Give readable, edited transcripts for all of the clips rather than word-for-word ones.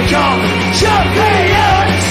become champions.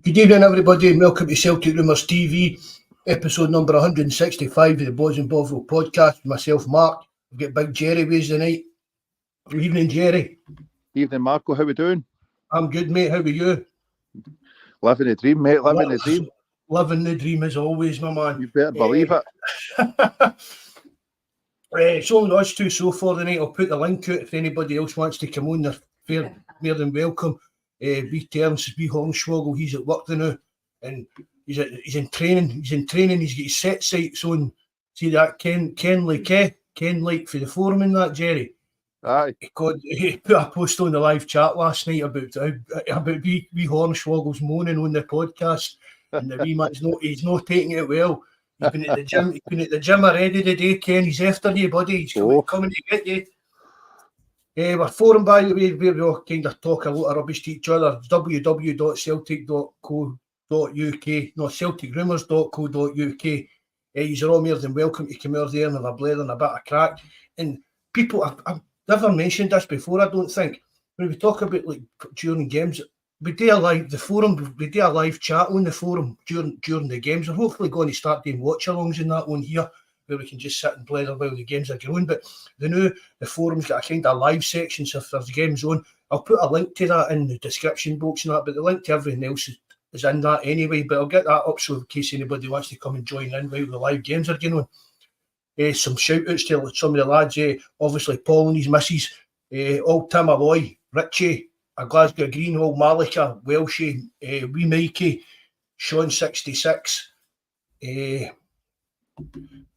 Good evening, everybody, and welcome to Celtic Rumours TV, episode number 165 of the Bawz and Bovril podcast. With myself, Mark. We've got Big Jerry with us tonight. Good evening, Jerry. Evening, Marco. How we doing? I'm good, mate. How are you? Living the dream, mate. Living the dream. Living the dream as always, my man. You better believe it. It's only us two so far tonight. I'll put the link out if anybody else wants to come on. They're more than welcome. Wee Terence, wee Hornswoggle, he's at work now, and he's in training. He's in training. He's got his set sights on. See that Ken Lake for the forum and that, Jerry. Aye. He put a post on the live chat last night about wee Hornswoggle's moaning on the podcast, and the wee man's he's not taking it well. He's been at the gym. He's been at the gym already today, Ken. He's after you, buddy. He's coming to get you. We're forum, by the way, where we all kind of talk a lot of rubbish to each other. www.celtic.co.uk, no, celticrumours.co.uk. You're all more than welcome to come over there and have a blather and a bit of crack. And people, I've never mentioned this before, I don't think. When we talk about like during games, we do a live chat on the forum during the games. We're hopefully going to start doing watch-alongs in that one here, where we can just sit and blather while the games are going. But the forum's got a kind of live section, so if there's games on, I'll put a link to that in the description box and that, but the link to everything else is in that anyway. But I'll get that up so in case anybody wants to come and join in while the live games are going on. Some shout-outs to some of the lads, obviously Paul and his missus, old Tim Alloy, Richie, a Glasgow Green, old Malika, Welshie, wee Mikey, Sean 66, I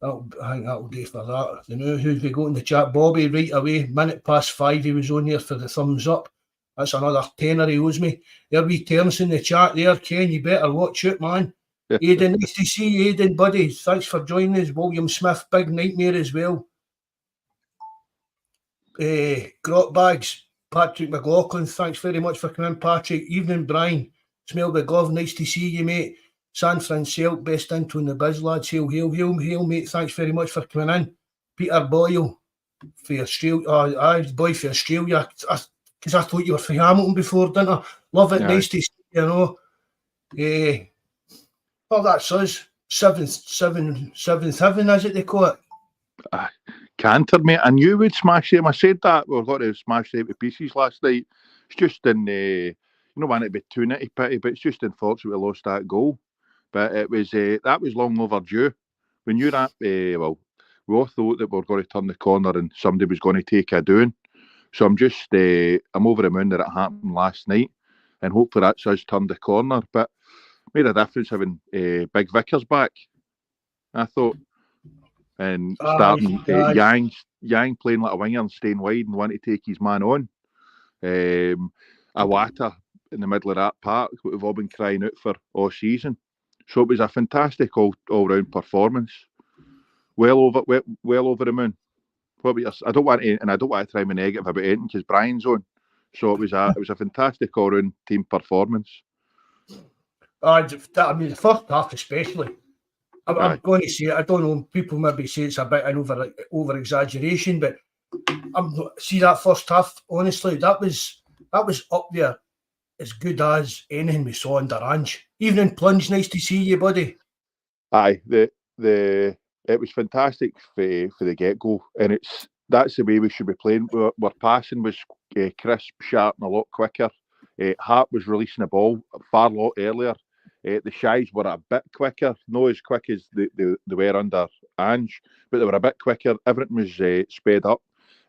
think that'll do for that. You know who we got in the chat? Bobby right away, 5:05 he was on there for the thumbs up. That's another tenner he owes me. There wee Terence in the chat there, Ken, you better watch it, man. Aidan, nice to see you, Aidan, buddy. Thanks for joining us. William Smith, big nightmare as well. Grot Bags, Patrick McLaughlin, thanks very much for coming in, Patrick. Evening, Brian. Smell the glove, nice to see you, mate. San Francisco, best into in the biz, lads. Hail, mate. Thanks very much for coming in. Peter Boyle for Australia. Boy for Australia. Because I thought you were for Hamilton before, didn't I? Love it. Yeah. Nice to see you, know. Well, that's us. Seventh heaven, as it they call it. Canter, mate. I knew we'd smash them. I said that. We were going to smash them to pieces last night. It's just in, you know, want it to be too nitty-pitty, but it's just unfortunate we lost that goal. But it was that was long overdue. We knew that. We all thought that we were going to turn the corner and somebody was going to take a doing. So I'm just I'm over the moon that it happened last night, and hopefully that's us turned the corner. But made a difference having Big Vickers back, I thought, and starting Yang playing like a winger and staying wide and wanting to take his man on. Awata in the middle of that park, we've all been crying out for all season. So it was a fantastic all-round performance. Well over the moon. I don't want to try and be negative about anything because Brian's on. So it was a fantastic all-round team performance. The first half especially. I'm going to say, I don't know, people maybe say it's a bit an over-exaggeration, but see that first half, honestly, that was up there as good as anything we saw in Orange. Evening Plunge, nice to see you, buddy. Aye, it was fantastic for the get-go, and that's the way we should be playing. Our passing was crisp, sharp, and a lot quicker. Hart was releasing the ball far lot earlier. The Shies were a bit quicker, not as quick as they were under Ange, but they were a bit quicker. Everything was sped up,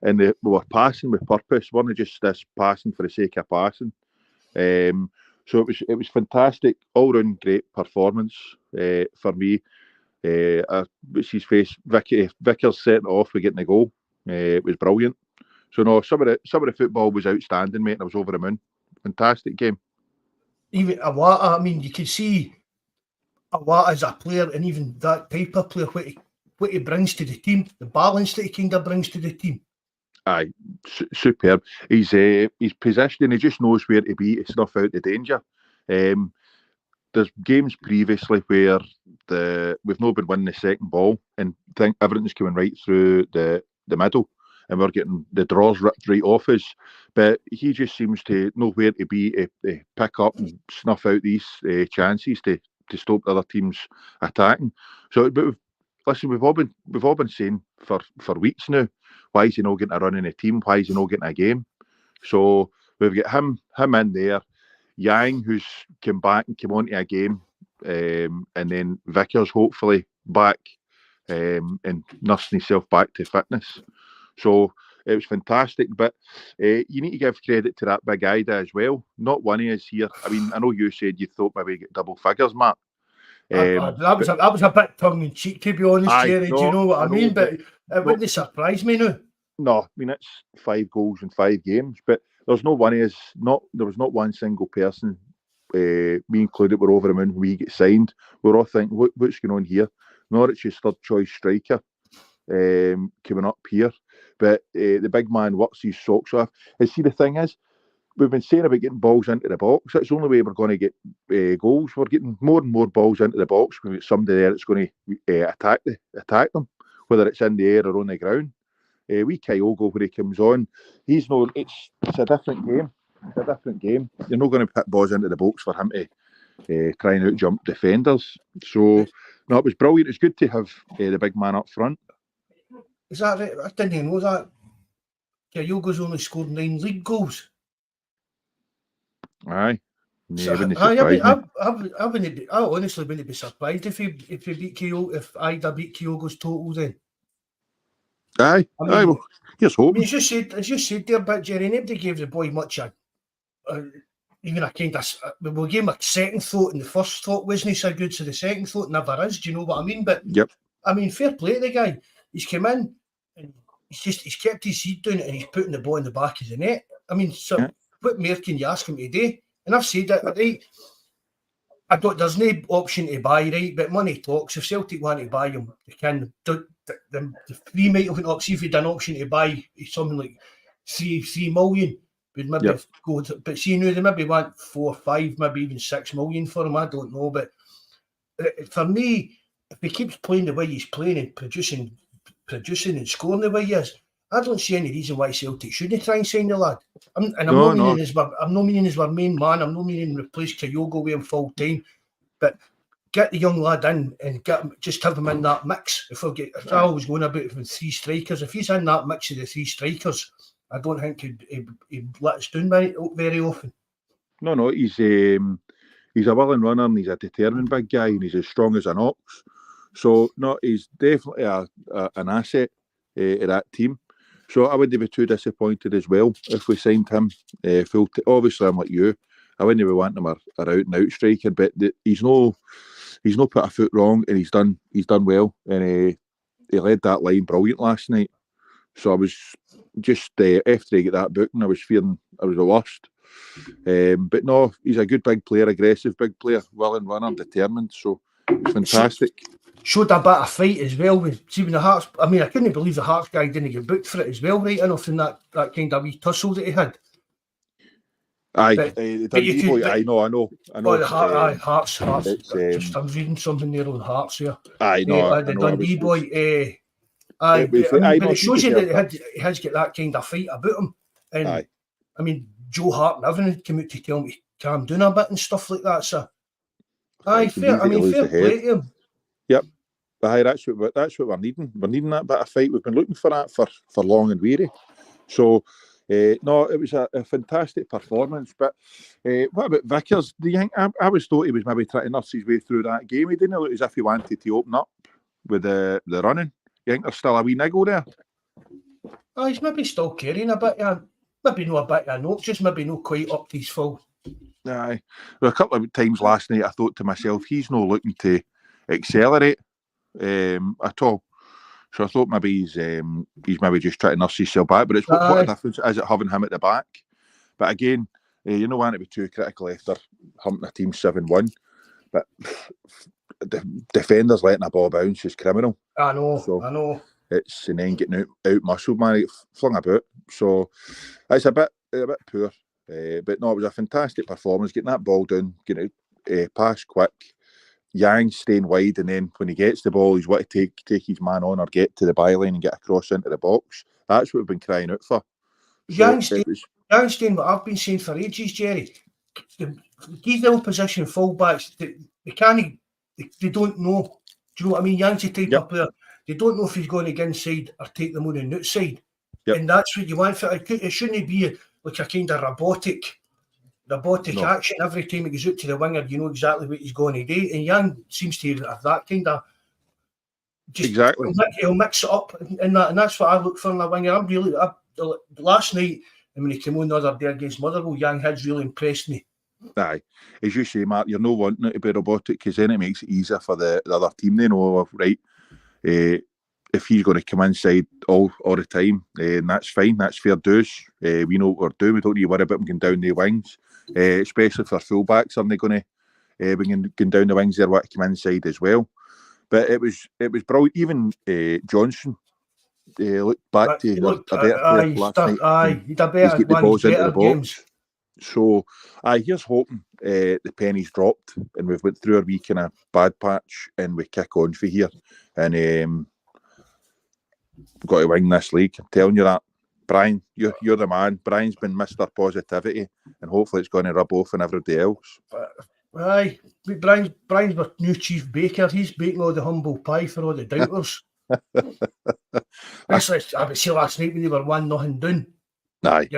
and we were passing with purpose. We weren't just this passing for the sake of passing. So it was fantastic, all round great performance for me. What's his face? Vickers setting it off with getting the goal. It was brilliant. So no, some of the football was outstanding, mate. And I was over the moon. Fantastic game. Even Awata, I mean, you can see Awata as a player, and even that type of player, what he brings to the team, the balance that he kind of brings to the team. Aye, superb. He's positioning. He just knows where to be to snuff out the danger. There's games previously where we've not been winning the second ball and think everything's coming right through the middle, and we're getting the draws ripped right off us. But he just seems to know where to be to pick up and snuff out these chances to stop the other teams attacking. So, but we've all been saying for weeks now, why is he not getting a run in a team? Why is he not getting a game? So we've got him in there. Yang, who's come back and come onto a game, and then Vickers hopefully back and nursing himself back to fitness. So it was fantastic, but you need to give credit to that big Ida as well. Not one of us here. I mean, I know you said you thought maybe get double figures, Matt. That was a bit tongue in cheek, to be honest, Jerry. Do you know what I mean? But it wouldn't surprise me now. No, I mean it's 5 goals in 5 games, but there's no one of us. There was not one single person, me included, were over the moon when we get signed. We're all thinking, what's going on here? Norwich's third choice striker coming up here, but the big man works his socks off. And see, the thing is, we've been saying about getting balls into the box. That's the only way we're going to get goals. We're getting more and more balls into the box. We've got somebody there that's going to attack them, whether it's in the air or on the ground. We Kyogo, when he comes on, he's no. It's a different game. It's a different game. You're not going to put balls into the box for him to try and out jump defenders. So no, it was brilliant. It's good to have the big man up front. Is that right? I didn't even know that. Kyogo's only scored 9 league goals. Aye. I honestly wouldn't be surprised if he beat Kyogo, if Ida beat Kyogo's total then. Aye, I mean, well, here's hope. I mean, as you said there, but Jerry, nobody gave the boy much even a kind of. We gave him a second thought, and the first thought wasn't so good, so the second thought never is. Do you know what I mean? But yep. I mean, fair play to the guy. He's come in and he's kept his seat down and he's putting the ball in the back of the net. I mean, so what more can you ask him to do? And I've said that, right? There's no option to buy, right? But money talks. If Celtic want to buy him, they can. The fee might have went up. See if he'd an option to buy something like 3 million, would maybe go. But see now they maybe want 4 or 5, maybe even 6 million for him. I don't know. But for me, if he keeps playing the way he's playing and producing and scoring the way he is, I don't see any reason why Celtic shouldn't try and sign the lad. I'm not meaning as our main man. I'm not meaning replace Kyogo with him full time, but get the young lad in and just have him in that mix. If I was going about with 3 strikers, if he's in that mix of the 3 strikers, I don't think he'd let us down very often. No, he's a willing runner and he's a determined big guy and he's as strong as an ox. So no, he's definitely an asset of that team. So I wouldn't be too disappointed as well if we signed him full. Obviously, I'm like you. I wouldn't be wanting him a out and out striker, but he's no put a foot wrong, and he's done well, and he led that line brilliant last night. So I was just after I get that booking, I was fearing I was the worst. But no, he's a good big player, aggressive big player, willing runner, determined. So it's fantastic. Showed a bit of fight as well with even the Hearts. I mean, I couldn't believe the Hearts guy didn't get booked for it as well, right enough in that kind of wee tussle that he had. Aye, I know. Oh, the Hearts. Just I'm reading something there on Hearts here. I know. The Dundee boy. But it shows you that he has got that kind of fight about him. And I mean, Joe Hart and everything came out to tell me to calm down a bit and stuff like that. So, fair play to him. Yep. Aye, that's what we're needing. We're needing that bit of fight. We've been looking for that for long and weary. So No, it was a fantastic performance. But what about Vickers? Do you think? I always thought he was maybe trying to nurse his way through that game. He didn't look as if he wanted to open up with the running. You think there's still a wee niggle there? Oh, he's maybe still carrying a bit of, maybe not a bit of a note, just maybe not quite up to his full. Aye. Well, a couple of times last night I thought to myself, he's not looking to accelerate at all. So I thought maybe he's maybe just trying to nurse himself back. But it's what a difference is it having him at the back. But again, you don't want to be too critical after humping a team 7-1. But the defenders letting a ball bounce is criminal. I know. It's and then getting out muscled, man, get flung about. So it's a bit poor. But no, it was a fantastic performance. Getting that ball down, getting it pass quick. Yang staying wide, and then when he gets the ball, he's want to take his man on or get to the byline and get across into the box. That's what we've been crying out for. Yang staying what I've been saying for ages, Jerry. These little position fullbacks, they don't know. Do you know what I mean? Yang's the type of player. They don't know if he's going to get inside or take them on the outside. Yep. And that's what you want for it. It shouldn't be like a kind of robotic action. Every time he goes out to the winger, you know exactly what he's going to do. And Yang seems to have that kind of exactly. He'll mix it up in that, and that's what I look for in a winger. Last night, when he came on the other day against Motherwell, Yang has really impressed me. Aye, as you say, Mark, you're not wanting it to be robotic because then it makes it easier for the other team. They know, right, if he's going to come inside all the time, and that's fine, that's fair dues. We know what we're doing. We don't need to worry about him going down the wings, especially for fullbacks. Aren't they going to be going down the wings? They want to come inside as well. But it was brilliant. Even Johnson looked back to a better player last night. He'd a better get the balls into the box. Games. So, here's hoping the penny's dropped and we've went through a wee kind of bad patch and we kick on for here. And we've got to win this league. I'm telling you that. Brian, you're the man. Brian's been Mr. Positivity and hopefully it's going to rub off on everybody else. Aye, Brian's our new chief baker. He's baking all the humble pie for all the doubters. That's like, I would say last night when they were 1-0 down. Aye,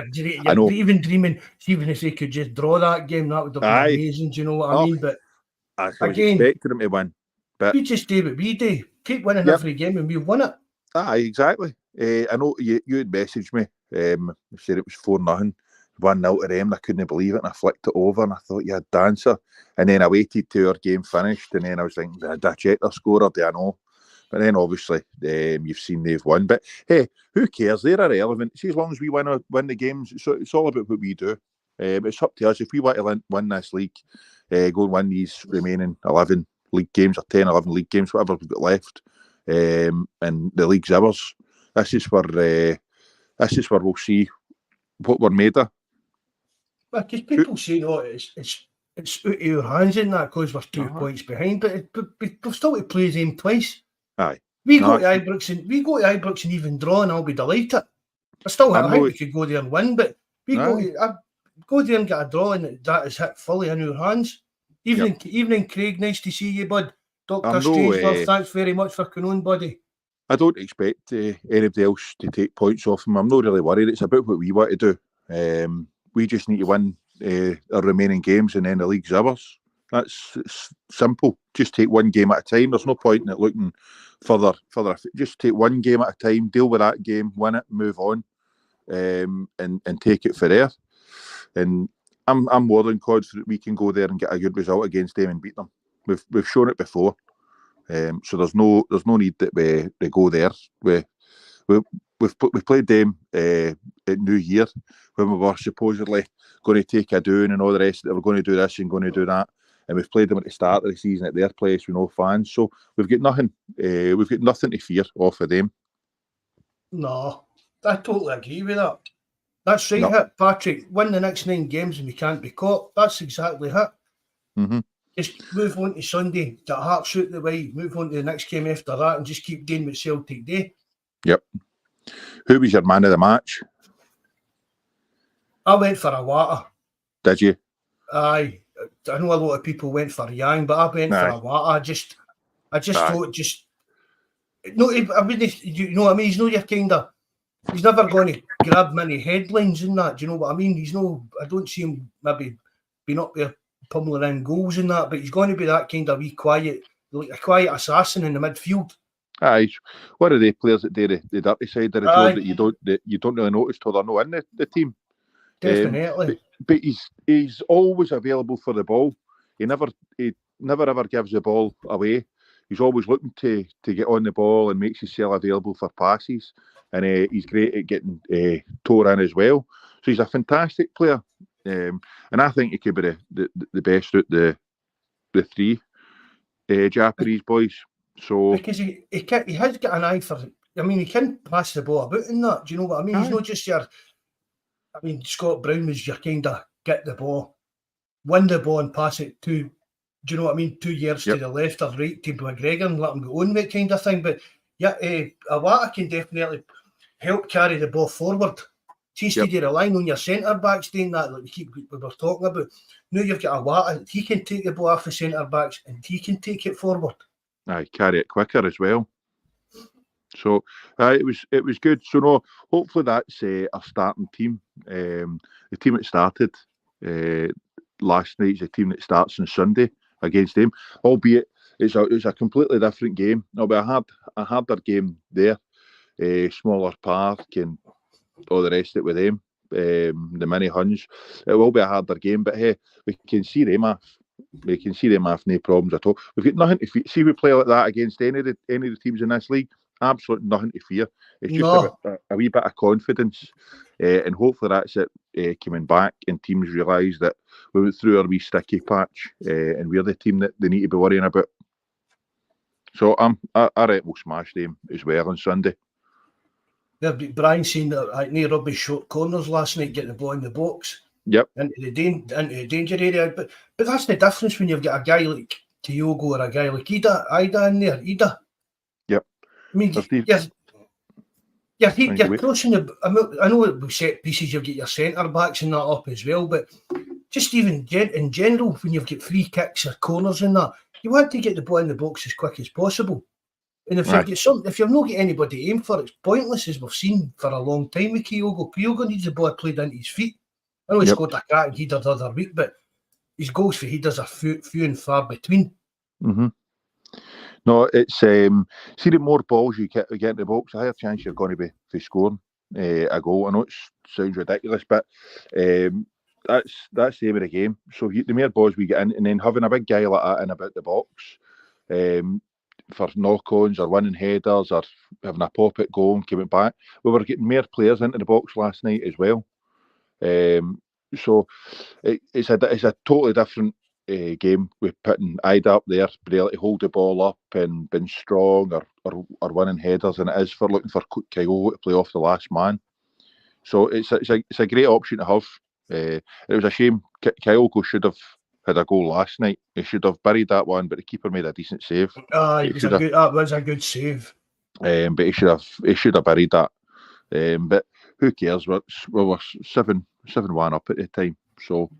I know. Even dreaming, even if they could just draw that game, that would have been amazing. Do you know what I mean? But I again, expected them to win. But we just do what we do. Keep winning every game, and we've won it. Aye, exactly. I know you had messaged me. You said it was 4-0, 1-0 to them. I couldn't believe it, and I flicked it over, and I thought you had dancer. And then I waited till our game finished, and then I was thinking, did I check their score or do I know? But then obviously you've seen they've won. But hey, who cares? They're irrelevant. See, as long as we win the games, it's all about what we do. But it's up to us. If we want to win this league, go and win these remaining 11 league games or 10, 11 league games, whatever we've got left, and the league's ours. This is where we'll see what we're made of. Well, because people say, "Oh, it's out of your hands in that because we're 2 points behind," but we've still to play them twice. Aye, we go to Ibrox and even draw, and I'll be delighted. I think we could go there and win, but we go there and get a draw, and that is hit fully in our hands. Evening, Craig. Nice to see you, bud. Dr. Strangelove, thanks very much for coming on, buddy. I don't expect anybody else to take points off him. I'm not really worried. It's about what we want to do. We just need to win our remaining games, and then the league's ours. It's simple. Just take one game at a time. There's no point in it looking further. Just take one game at a time, deal with that game, win it, move on, and take it for there. And I'm more than confident we can go there and get a good result against them and beat them. We've shown it before. So there's no need that we go there. We've played them at New Year when we were supposedly going to take a doing and all the rest. They were going to do this and going to do that. And we've played them at the start of the season at their place with no fans. So we've got nothing. We've got nothing to fear off of them. No, I totally agree with that. That's right, Patrick. Win the next 9 games and we can't be caught. That's exactly it. Mm-hmm. Just move on to Sunday, get hearts out the way, move on to the next game after that, and just keep doing what Celtic do. Yep. Who was your man of the match? I went for Awata. Did you? Aye. I know a lot of people went for Yang, but I went for Awata. I just thought, no, I mean, you know what I mean? He's not your kind of he's never going to grab many headlines in that. Do you know what I mean? I don't see him maybe being up there pummeling in goals and that, but he's going to be that kind of wee quiet, like a quiet assassin in the midfield. Aye, one of the players that do the dirty side of the job that you don't really notice till they're not in the team. Definitely. But he's always available for the ball. He never ever gives the ball away. He's always looking to get on the ball and makes himself available for passes. And he's great at getting tore in as well. So he's a fantastic player. And I think he could be the best out the three Japanese boys. So because he has got an eye for. I mean, he can pass the ball about in that. Do you know what I mean? He's not just your. I mean, Scott Brown was your kind of get the ball, win the ball, and pass it to. Do you know what I mean? 2 years to the left or right to McGregor and let him go on with kind of thing. But yeah, Awata can definitely help carry the ball forward. Instead of relying on your centre backs doing that, like we were talking about. Now you've got Awata, he can take the ball off the centre backs and he can take it forward. Aye, carry it quicker as well. So it was good. So no, hopefully that's our starting team. The team that started last night is the team that starts on Sunday against them. Albeit it's a completely different game. It'll be a harder game there. Smaller park and all the rest of it with them. The mini Huns. It will be a harder game, but hey, we can see them off. We can see them off, no problems at all. We've got nothing to fear. See, we play like that against any of the teams in this league. Absolutely nothing to fear. It's just a wee bit of confidence, and hopefully that's it coming back. And teams realise that we went through our wee sticky patch, and we're the team that they need to be worrying about. So I reckon we'll smash them as well on Sunday. Yeah, Brian seen that near rugby short corners last night, getting the ball in the box. Yep. Into the danger area. But that's the difference when you've got a guy like Tiogo or a guy like Ida in there. Yep. I mean, you're crossing the. I know with set pieces you've got your centre backs and that up as well, but just even in general, when you've got free kicks or corners and that, you want to get the ball in the box as quick as possible. And if you've not got anybody to aim for, it's pointless, as we've seen for a long time with Kyogo. Kyogo needs the ball played into his feet. I know he scored a crack and header the other week, but his goals for headers are few and far between. Mm-hmm. No, it's see the more balls you get in the box, the higher chance you're going to be for scoring a goal. I know it sounds ridiculous, but that's the aim of the game. So the more balls we get in, and then having a big guy like that in about the box for knock-ons or winning headers or having a pop at goal and coming back, we were getting more players into the box last night as well. So it's a totally different game with putting Ida up there, being able to hold the ball up and being strong or winning headers, than it is for looking for Kyogo to play off the last man. So it's a great option to have. It was a shame Kyogo should have had a goal last night. He should have buried that one, but the keeper made a decent save. That was a good save. But he should have buried that. But who cares? We were 7-1 up at the time, so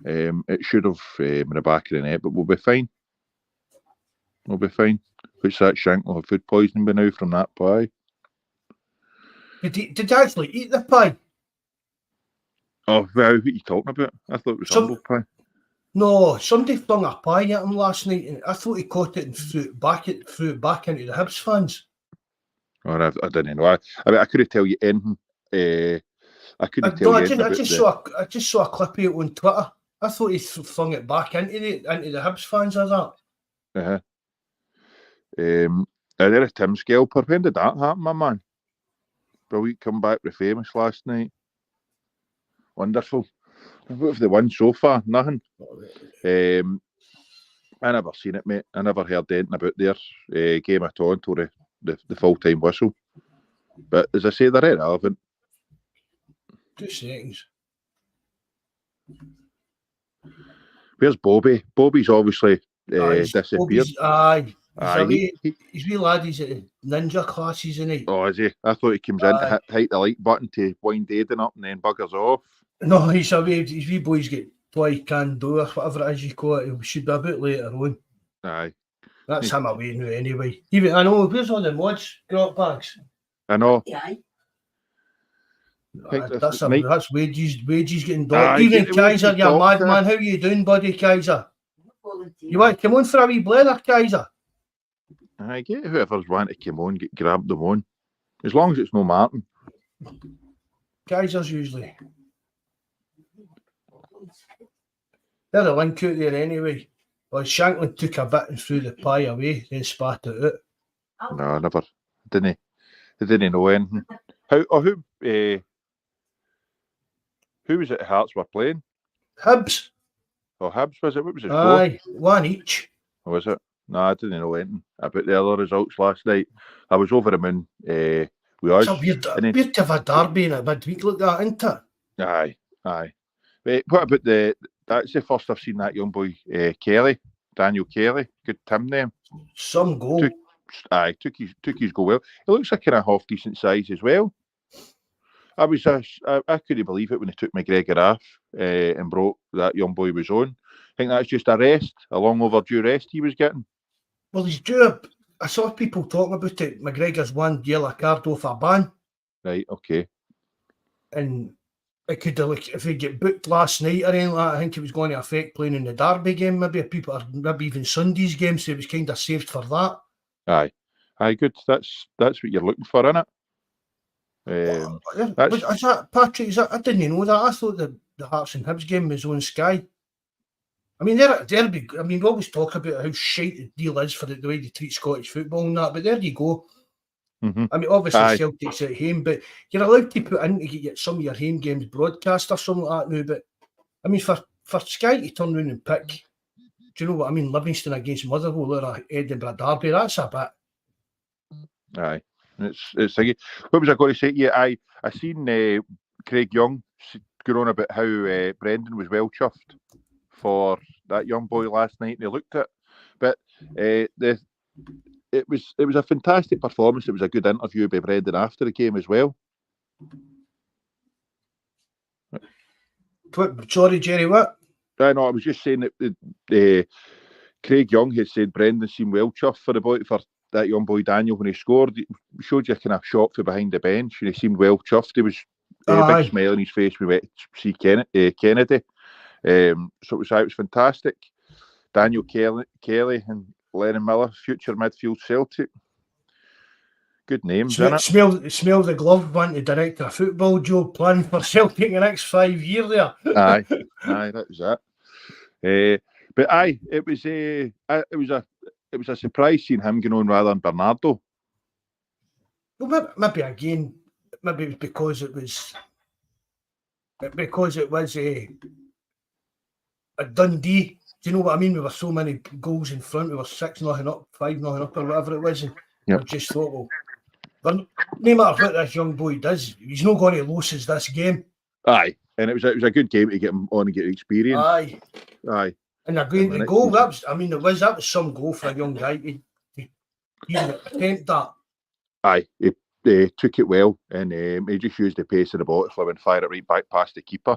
it should have in the back of the net. But we'll be fine. We'll be fine. Which that shank will have food poisoning by now from that pie. Did you actually eat the pie? Oh, well, what are you talking about? I thought it was humble pie. No, somebody flung a pie at him last night, and I thought he caught it and threw it back into the Hibs fans. Or I didn't know. I mean, I couldn't tell you anything. I couldn't tell you anything. I just saw a clip of it on Twitter. I thought he flung it back into the Hibs fans as that. And there a Tim Skelper. When did that happen, my man? Brilliant comeback with famous last night. Wonderful. What have they won so far? Nothing. I never seen it, mate. I never heard anything about their game at all until the full-time whistle. But as I say, they're irrelevant. 2 seconds. Where's Bobby? Bobby's obviously disappeared. He's wee lad, he's at ninja classes, isn't he? Oh, is he? I thought he comes in to hit the like button to wind Aiden up and then buggers off. No, his wee boys get play can do or whatever it is you call it. It should be a bit later on. Aye. That's him away now anyway. Even I know, where's all the mods got bags? I know. Yeah. That's wages getting docked. Aye, Even wages Kaiser, you docked, madman. How you doing, buddy, Kaiser? You want to come on for a wee blether, Kaiser? I get whoever's want to come on, grab them on. As long as it's no Martin. Kaiser's usually. They're the link out there anyway. Well, Shanklin took a bit and threw the pie away, then spat it out. No, never. They didn't know anything. Who was it Hearts were playing? Hibs. Oh, Hibs, was it? What was it? Aye, one each. Or was it? No, I didn't know anything about the other results last night. I was over the moon with us. It's a weird to have a derby in a midweek like that, isn't it? Aye. But what about that's the first I've seen that young boy, Kelly, Daniel Kelly. Good Tim name. Some goal. Took his goal well. He looks like kind of half decent size as well. I couldn't believe it when they took McGregor off and brought that young boy was on. I think that's just a long overdue rest he was getting. Well, he's due. I saw people talking about it. McGregor's one yellow card off a ban. Right, okay. And it could have, like, if he get booked last night or anything like that, I think it was going to affect playing in the Derby game, maybe even Sunday's game, so it was kind of saved for that. Aye, good. That's what you're looking for, isn't it? Is that Patrick? I didn't know that. I thought the Hearts and Hibs game was on Sky. I mean, we always talk about how shite the deal is for the way they treat Scottish football and that, but there you go. Mm-hmm. I mean, obviously Celtic's at home, but you're allowed to put in to get some of your home games broadcast or something like that now. But I mean, for Sky to turn around and pick, do you know what I mean? Livingston against Motherwell or Edinburgh Derby, that's a bit. Aye, it's thingy. What was I going to say to you? I seen Craig Young going on about how Brendan was well chuffed for that young boy last night, and he looked at, but it was a fantastic performance. It was a good interview by Brendan after the game as well. Sorry, Jerry, what? I know. I was just saying that Craig Young had said Brendan seemed well chuffed for that young boy Daniel when he scored. He showed you kind of shot from behind the bench, and he seemed well chuffed. He was a big smile on his face. We went to see Kennedy. So it was fantastic. Daniel Kelly and Lennon Miller, future midfield Celtic. Good names, isn't it? Smell the glove, want to director of football, Joe, planning for Celtic in the next 5 years there. Aye, that was that. But it was a surprise seeing him going on rather than Bernardo. Well, maybe it was because it was a Dundee. Do you know what I mean? We were so many goals in front. We were 6-0 up, 5-0 up, or whatever it was. And I just thought, well, no matter what this young boy does, he's not going to lose us this game. Aye, and it was a good game to get him on and get experience. Aye. And the goal, that was some goal for a young guy to even attempt that. Aye, he took it well, and he just used the pace of the ball to flip and fire it right back past the keeper.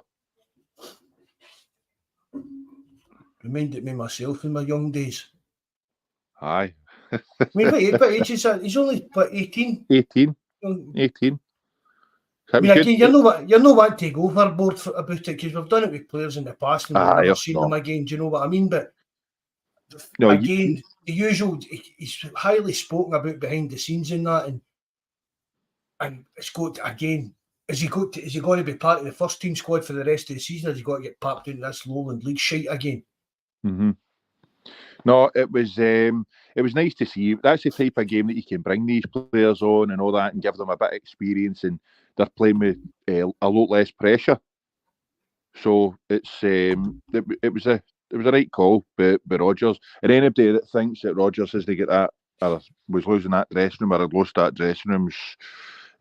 Reminded me myself in my young days. Aye. I mean, what age is that? He's only 18. 18. I mean, again, you're not wanting to go overboard about it, because we've done it with players in the past and we've never seen them again. Do you know what I mean? But the usual, he's highly spoken about behind the scenes in that, and it's got again. Is he going to be part of the first team squad for the rest of the season? Or has he got to get packed into this Lowland League shite again? Mm-hmm. No, it was nice to see. That's the type of game that you can bring these players on and all that, and give them a bit of experience, and they're playing with a lot less pressure. So it was a right call by Rodgers. And anybody that thinks that Rodgers has to get that, or was losing that dressing room, or had lost that dressing room,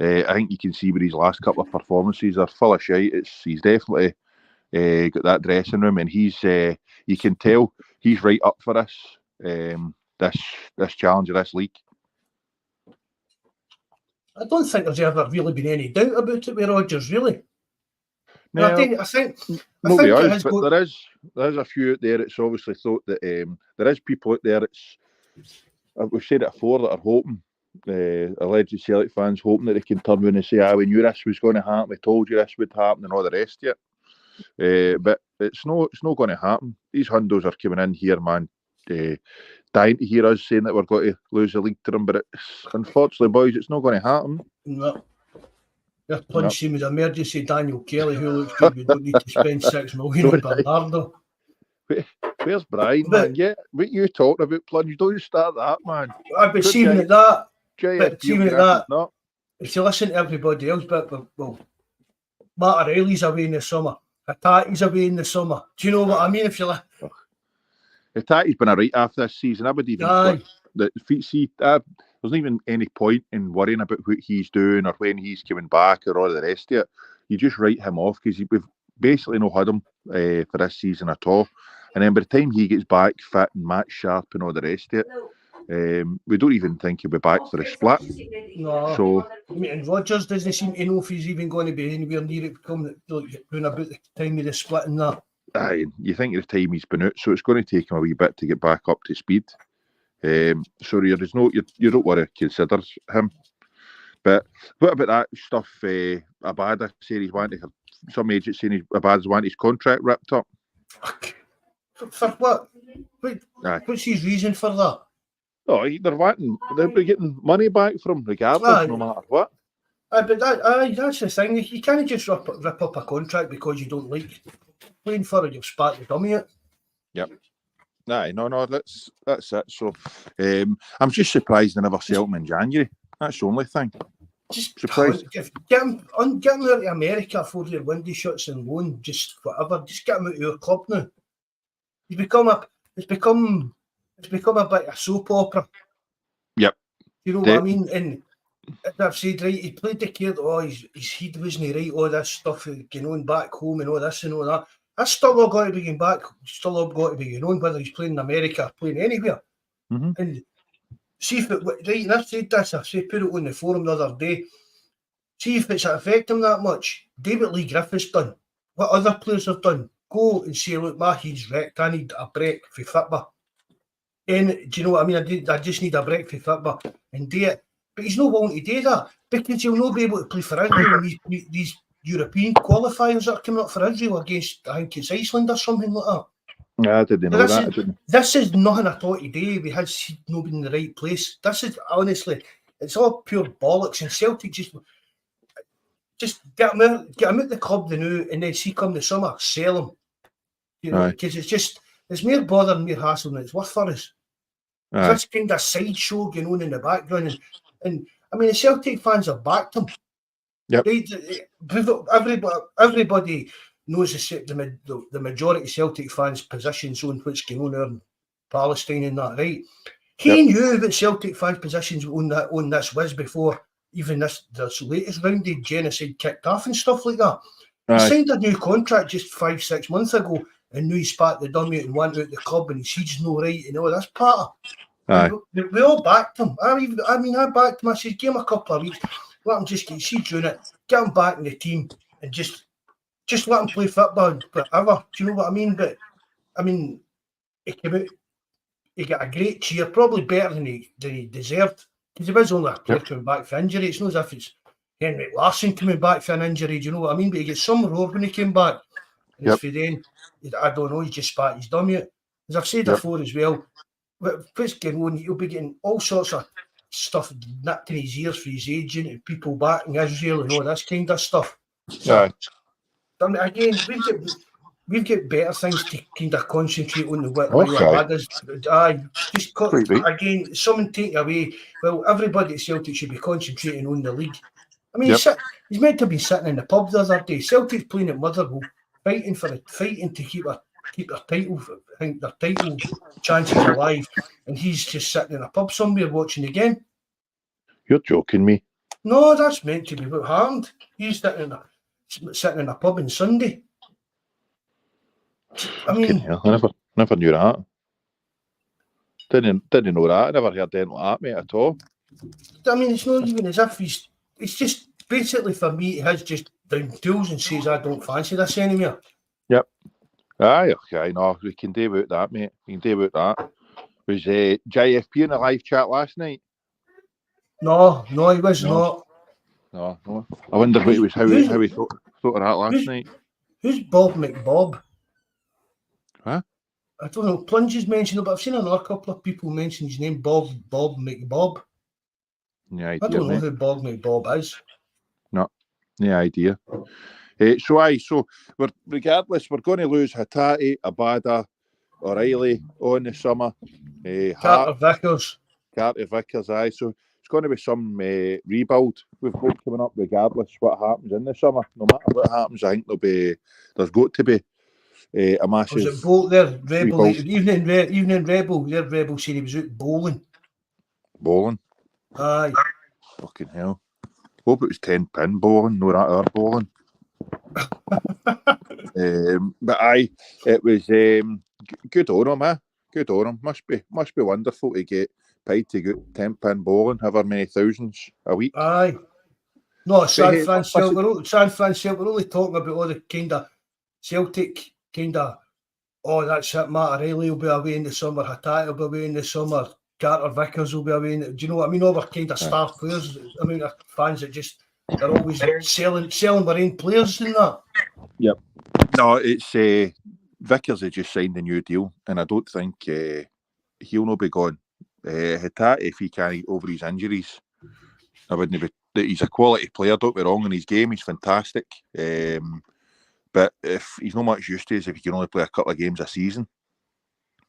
I think you can see with his last couple of performances are full of shite. He's definitely got that dressing room, and you can tell he's right up for this challenge of this league. I don't think there's ever really been any doubt about it with Rodgers, really. No, I think nobody has, but there is a few out there that's obviously thought that there is people out there that's, we've said it before, that are hoping alleged Celtic fans hoping that they can turn around and say, we knew this was going to happen, we told you this would happen, and all the rest of it. But it's not going to happen. These hundos are coming in here, man, dying to hear us saying that we're going to lose the league to them, but it's, unfortunately, boys, it's not going to happen. No. They're punching with emergency Daniel Kelly, who looks good. We don't need to spend $6 million on Bernardo. Where's Brian, man? Yeah, what you talking about, plunge? Don't start that, man. But even at that, not. If you listen to everybody else, well, Matt O'Reilly's away in the summer. Hatate's away in the summer. Do you know what I mean? If you like, Hatate's been a right after this season. I would even there's not even any point in worrying about what he's doing or when he's coming back or all the rest of it. You just write him off because we've basically not had him for this season at all. And then by the time he gets back fit and match sharp and all the rest of it, we don't even think he'll be back for a split. No. So, I mean, and Rodgers doesn't seem to know if he's even going to be anywhere near it coming about the time of the split and that. Aye, you think of the time he's been out, so it's going to take him a wee bit to get back up to speed. So you don't want to consider him. But what about that stuff? Abada saying he's wanting some agents saying Abada's wanting his contract ripped up. For what? What's his reason for that? Oh, they'll be getting money back from him regardless, no matter what. But that's the thing. You can't just rip up a contract because you don't like playing for it. You've spat the dummy it. Yep. No, that's it. So, I'm just surprised they never sell him in January. That's the only thing. Just surprised. Get him out to America for your windy shots and loan. Just whatever. Just get him out of your club now. It's become a bit of a soap opera. Yep. You know what I mean? And I've said, right, he played the kid, his head wasn't right, all this stuff going on back home and all this and all that. That's still all got to be going back, still all got to be going on, whether he's playing in America or playing anywhere. Mm-hmm. And see if and I've said this, put it on the forum the other day, see if it's affecting him that much. David Lee Griffiths done, what other players have done, go and say, look, my head's wrecked, I need a break for football. And do you know what I mean? I just need a break for football and do it. But he's not willing to do that because he'll not be able to play for Israel in these European qualifiers that are coming up for Israel against, I think it's Iceland or something like that. Yeah, I didn't know that. This is nothing I thought today. We had not been in the right place. This is honestly, it's all pure bollocks. And Celtic just get him out the club now, and then see come the summer, sell him. You know, because it's more bother and more hassle than it's worth for us. That's kind of sideshow going on in the background, and I mean the Celtic fans have backed him. Yep. Everybody knows the majority of Celtic fans' positions on what's going on there in Palestine and that, right? He knew that Celtic fans' positions on this was before even this latest round of genocide kicked off and stuff like that. He signed a new contract just 5-6 months ago and knew he spat the dummy and went out the club and his head's no right and all this part. We all backed him. I backed him. I said, give him a couple of weeks. Let him just get his seeds on it, get him back in the team, and just let him play football, whatever. Do you know what I mean? But I mean, he came out, he got a great cheer, probably better than he deserved, because he was only a player coming back for injury. It's not as if it's Henrik Larsson coming back for an injury. Do you know what I mean? But he gets some roar when he came back. And it's for then, I don't know, he just spat his dummy out. As I've said before as well, what's going on, he'll be getting all sorts of stuff nipped in his ears for his agent and people back in Israel and all this kind of stuff. I mean, again, we've got better things to kind of concentrate on than what others. Again, someone take away. Well, everybody at Celtic should be concentrating on the league. I mean, he's meant to be sitting in the pub the other day. Celtic's playing at Motherwell, fighting to keep their title. I think their title chances alive, and he's just sitting in a pub somewhere watching the game. You're joking me. No, that's meant to be what happened. He's sitting in a pub on Sunday. I mean, I never knew that. Didn't know that. I never heard anything like that, mate, at all. I mean, it's not even as if it's just basically for me, he has just down tools and says, I don't fancy this anymore. Yep. Aye, okay, no, we can do about that, mate. We can do about that. Was JFP in a live chat last night? No, he was No. not. No. I wonder what he was, how he thought of that last night. Who's Bob McBob? Huh? I don't know. Plunge's mentioned it, but I've seen another couple of people mention his name, Bob McBob. Yeah, idea, I don't know mate. who Bob McBob is. No, yeah, idea. So we're regardless, we're going to lose Hatate, Abada, O'Reilly on the summer. Carter Vickers. Carter Vickers, aye. So it's going to be some rebuild we've got coming up, regardless what happens in the summer. No matter what happens, I think there's got to be a massive. Was it Bolt there? Rebel rebuild. evening Rebel. Their Rebel said he was out bowling. Bowling. Aye. Fucking hell. Hope it was 10 pin bowling, no that hour bowling. But aye, it was good on him, eh? Good on him. Must be wonderful to get paid to get 10 pin bowling, however many thousands a week. Aye. No, San Fran Celtic. We're only talking about all the kind of Celtic kind of. Oh, that's it. Matt O'Reilly will be away in the summer. Hatate will be away in the summer. Carter Vickers will be away. Do you know what I mean? All our kind of star players. I mean, fans that just they're always selling their own players and that. Yep. No, it's Vickers has just signed a new deal, and I don't think he'll not be gone. Hatate, if he can't get over his injuries, I wouldn't be. He's a quality player. Don't be wrong in his game. He's fantastic. But if he's not much use to us if he can only play a couple of games a season.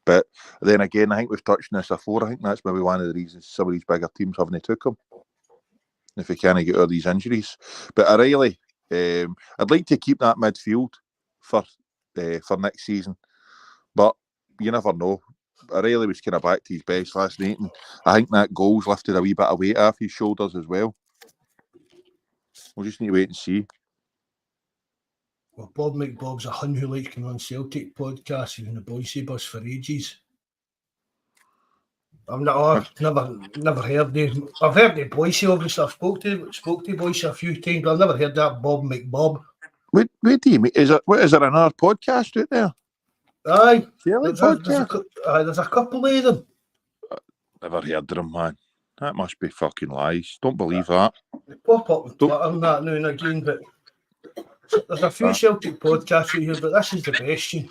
But then again, I think we've touched on this before. I think that's maybe one of the reasons some of these bigger teams haven't took him. If he can't get over these injuries. But O'Reilly, I'd like to keep that midfield for next season. But you never know. O'Reilly was kind of back to his best last night, and I think that goal's lifted a wee bit of weight off his shoulders as well. We'll just need to wait and see. Well, Bob McBob's a hun who likes coming on Celtic podcasts. He's in the Boise bus for ages. I've never heard him. I've heard the Boise, obviously. I've spoke to Boise a few times, but I've never heard that Bob McBob. What do you mean? Is there another podcast out there? Aye. There's a couple of them. Never heard of them, man. That must be fucking lies. Don't believe that. They pop up on Twitter and that now and again, but there's a few Celtic podcasts out here, but this is the best one.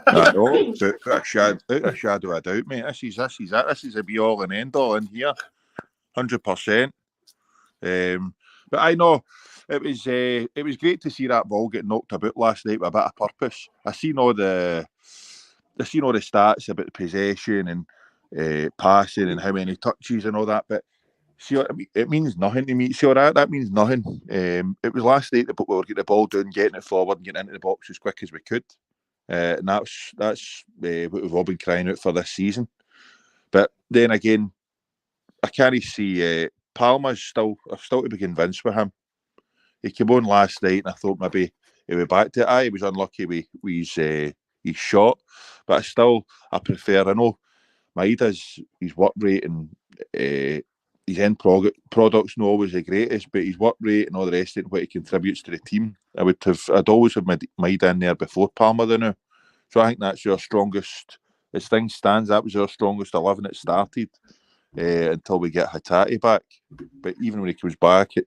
I know, without a shadow of a doubt, mate. This is a be all and end all in here, 100%. But I know it was great to see that ball get knocked about last night with a bit of purpose. I seen all the stats about possession and passing and how many touches and all that, but see, it means nothing to me. See, all that means nothing. It was last night that we were getting the ball down, getting it forward, and getting into the box as quick as we could. And that's what we've all been crying out for this season. But then again, I can't see Palmer's still to be convinced with him. He came on last night, and I thought maybe he'll be back to it. He was unlucky with his shot, but I prefer. I know Maida's his work rate and his end product's not always the greatest, but his work rate and all the rest of it, what he contributes to the team, I'd always have Maida in there before Palmer though now. So I think that's your strongest, as things stands, that was our strongest 11 it started until we get Hatate back. But even when he comes back, I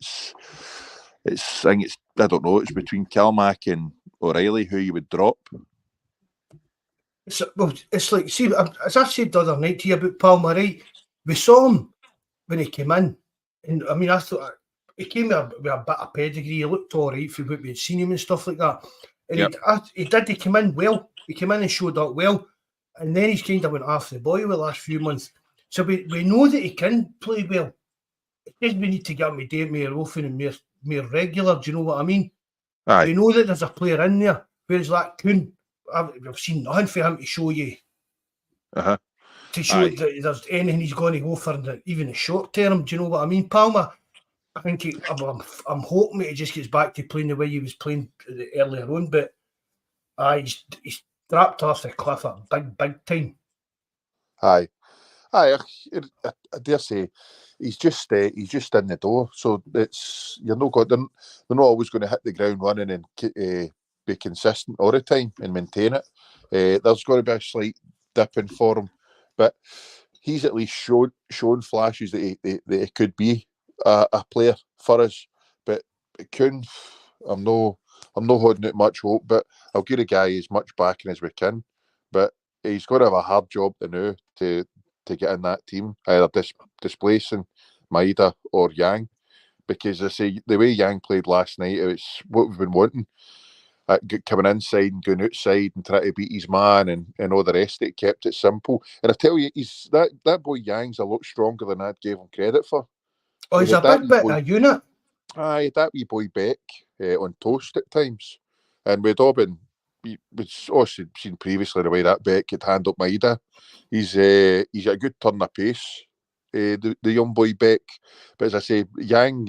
don't know, it's between Kilmack and O'Reilly who you would drop. It's like, see, as I said the other night to you about Palmer, right? We saw him when he came in, and I mean, I thought he came with a bit of pedigree. He looked all right for what we had seen him and stuff like that. And he came in well. He came in and showed up well, and then he's kind of went off the boil the last few months. So we know that he can play well. It's just we need to get him to do it more often and more regular. Do you know what I mean? Aye. We know that there's a player in there. Whereas that Kuhn, I've seen nothing for him to show you. To show that there's anything he's going to go for, even the short term. Do you know what I mean? Palmer, I think I'm hoping that he just gets back to playing the way he was playing earlier on, but he's dropped off the cliff at big time. Aye, I dare say he's just in the door. So they're not always going to hit the ground running and be consistent all the time and maintain it. There's going to be a slight dip in for him. But he's at least shown flashes that he could be a player for us. But Kuhn, I'm not holding out much hope. But I'll give the guy as much backing as we can. But he's got to have a hard job to know to get in that team, either displacing Maeda or Yang. Because I say the way Yang played last night, it's what we've been wanting. Coming inside and going outside and trying to beat his man and all the rest of it, kept it simple. And I tell you, he's that boy Yang's a lot stronger than I gave him credit for. Oh, he's a big bit of a unit. Aye, that wee boy Beck on toast at times. And we'd all also seen previously the way that Beck could hand up Maeda. He's a good turn of pace, the young boy Beck. But as I say, Yang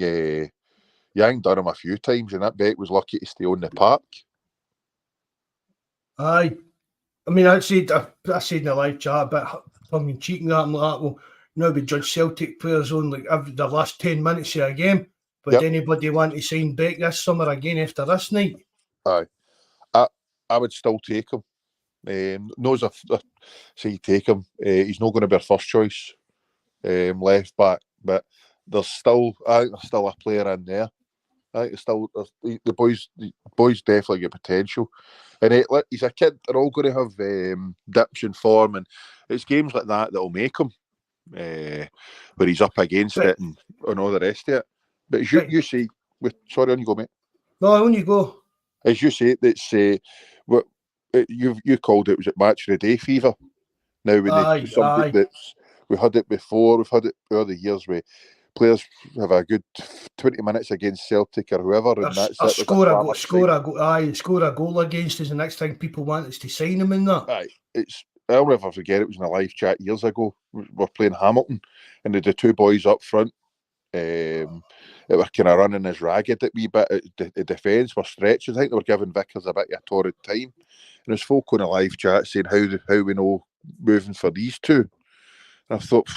done him a few times, and that Beck was lucky to stay on the park. Aye. I mean, I said in the live chat a bit tongue in cheek and that, well, now we judge Celtic players on like the last 10 minutes of a game. But anybody want to sign Beck this summer again after this night? Aye. I would still take him. Knows if say you take him, he's not going to be our first choice left back, but there's still a player in there. I think the boys definitely get potential, and he's a kid. They're all going to have dips in form, and it's games like that that'll make him where he's up against it and all the rest of it. But as you say, sorry, on you go, mate. No, on you go. As you say, that's what you called it. Was it match of the day fever? Now something that's we had it before. We've had it over the years where players have a good 20 minutes against Celtic or whoever, and that's it. Score a goal against us. The next thing people want is to sign him in that. Aye, I'll never forget. It was in a live chat years ago. We're playing Hamilton, and the two boys up front. They were kind of running as ragged a wee bit. The defence were stretching. I think they were giving Vickers a bit of a torrid time. And there's folk on a live chat saying how we know moving for these two. And I thought,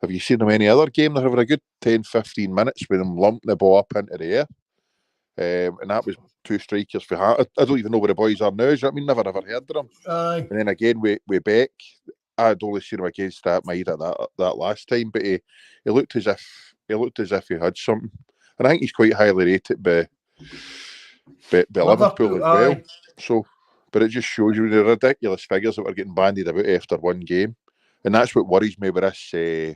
have you seen them any other game? They're having a good 10-15 minutes with them lumping the ball up into the air. And that was two strikers for I don't even know where the boys are now. I mean, never ever heard of them. Aye. And then again with Beck, I'd only seen him against that Maeda that last time, but he looked as if he had something. And I think he's quite highly rated by Liverpool as well. So, but it just shows you the ridiculous figures that were getting bandied about after one game. And that's what worries me with this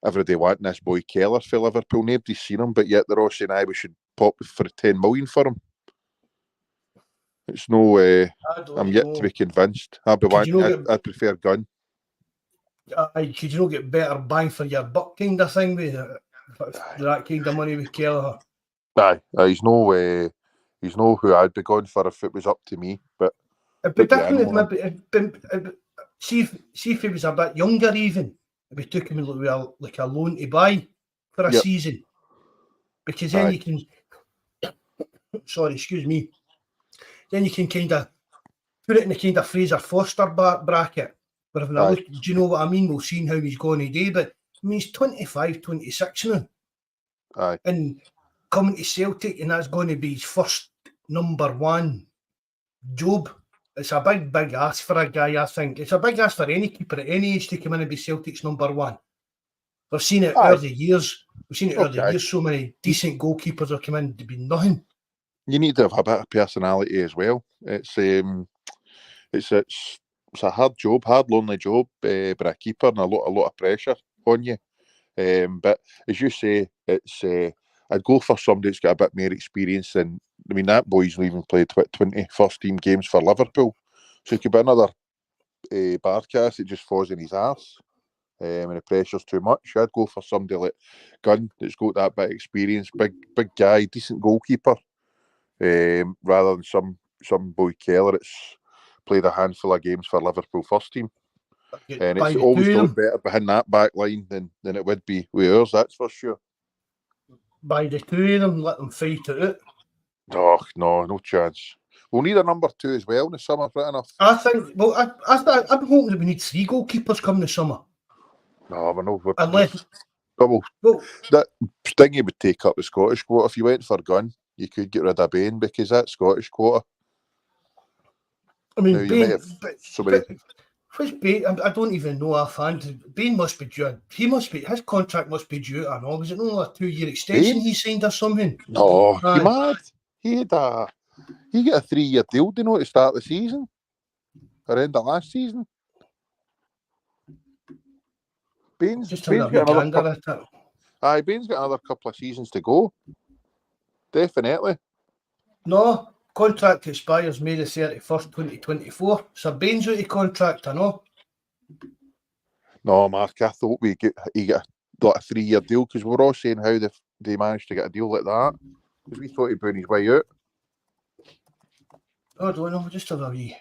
everybody wanting this boy Keller for Liverpool. Nobody's seen him, but yet they're all saying, we should pop for 10 million for him. It's no I'm yet to be convinced. I'd prefer Gunn. Could you not get better bang for your buck kind of thing with that kind of money with Keller? Aye, he's no who I'd be going for if it was up to me. But see if he was a bit younger, even if we took him like a loan to buy for a season, because then you can. Sorry, excuse me. Then you can kind of put it in the kind of Fraser Foster bracket. But do you know what I mean? We'll see how he's going today. But I mean, he's 25, 26 now. Aye. And coming to Celtic, and that's going to be his first number one job. It's a big ask for a guy, I think. It's a big ask for any keeper at any age to come in and be Celtic's number one. We've seen it over the years. So many decent goalkeepers have come in to be nothing. You need to have a bit of personality as well. It's a hard job, lonely job, but a keeper and a lot of pressure on you. But as you say, I'd go for somebody that's got a bit more experience than. I mean, that boy's not even played 20 first-team games for Liverpool. So it could be another Barcast that just falls in his arse and the pressure's too much. I'd go for somebody like Gunn that's got that bit of experience, big guy, decent goalkeeper, rather than some boy Keller that's played a handful of games for Liverpool first team. And it's always a lot better behind that back line than it would be with ours, that's for sure. By the two of them, let them fight it out. Oh, no chance. We'll need a number 2 as well in the summer, right enough. I think, I'm hoping that we need 3 goalkeepers coming this summer. No, we know. That Stingy would take up the Scottish quota. If you went for Gunn, you could get rid of Bain because that's Scottish quota. I mean, Bain, What's Bain? I don't even know offhand. Bain must be due. His contract must be due. I know. Was it only a 2-year extension Bain? he signed or something? No, Aye. you mad? He got a 3-year deal, do you know, to start the season? Or end of last season? Bain's Just got having a wee another gander couple. at it. Aye, Bain's got another couple of seasons to go. Definitely. No, contract expires May the 31st, 2024. So Bain's out of contract, I know. No, Mark, I thought he got a 3-year deal because we were all saying how they managed to get a deal like that. Because we thought he'd been his way out. I don't know, just have a wee.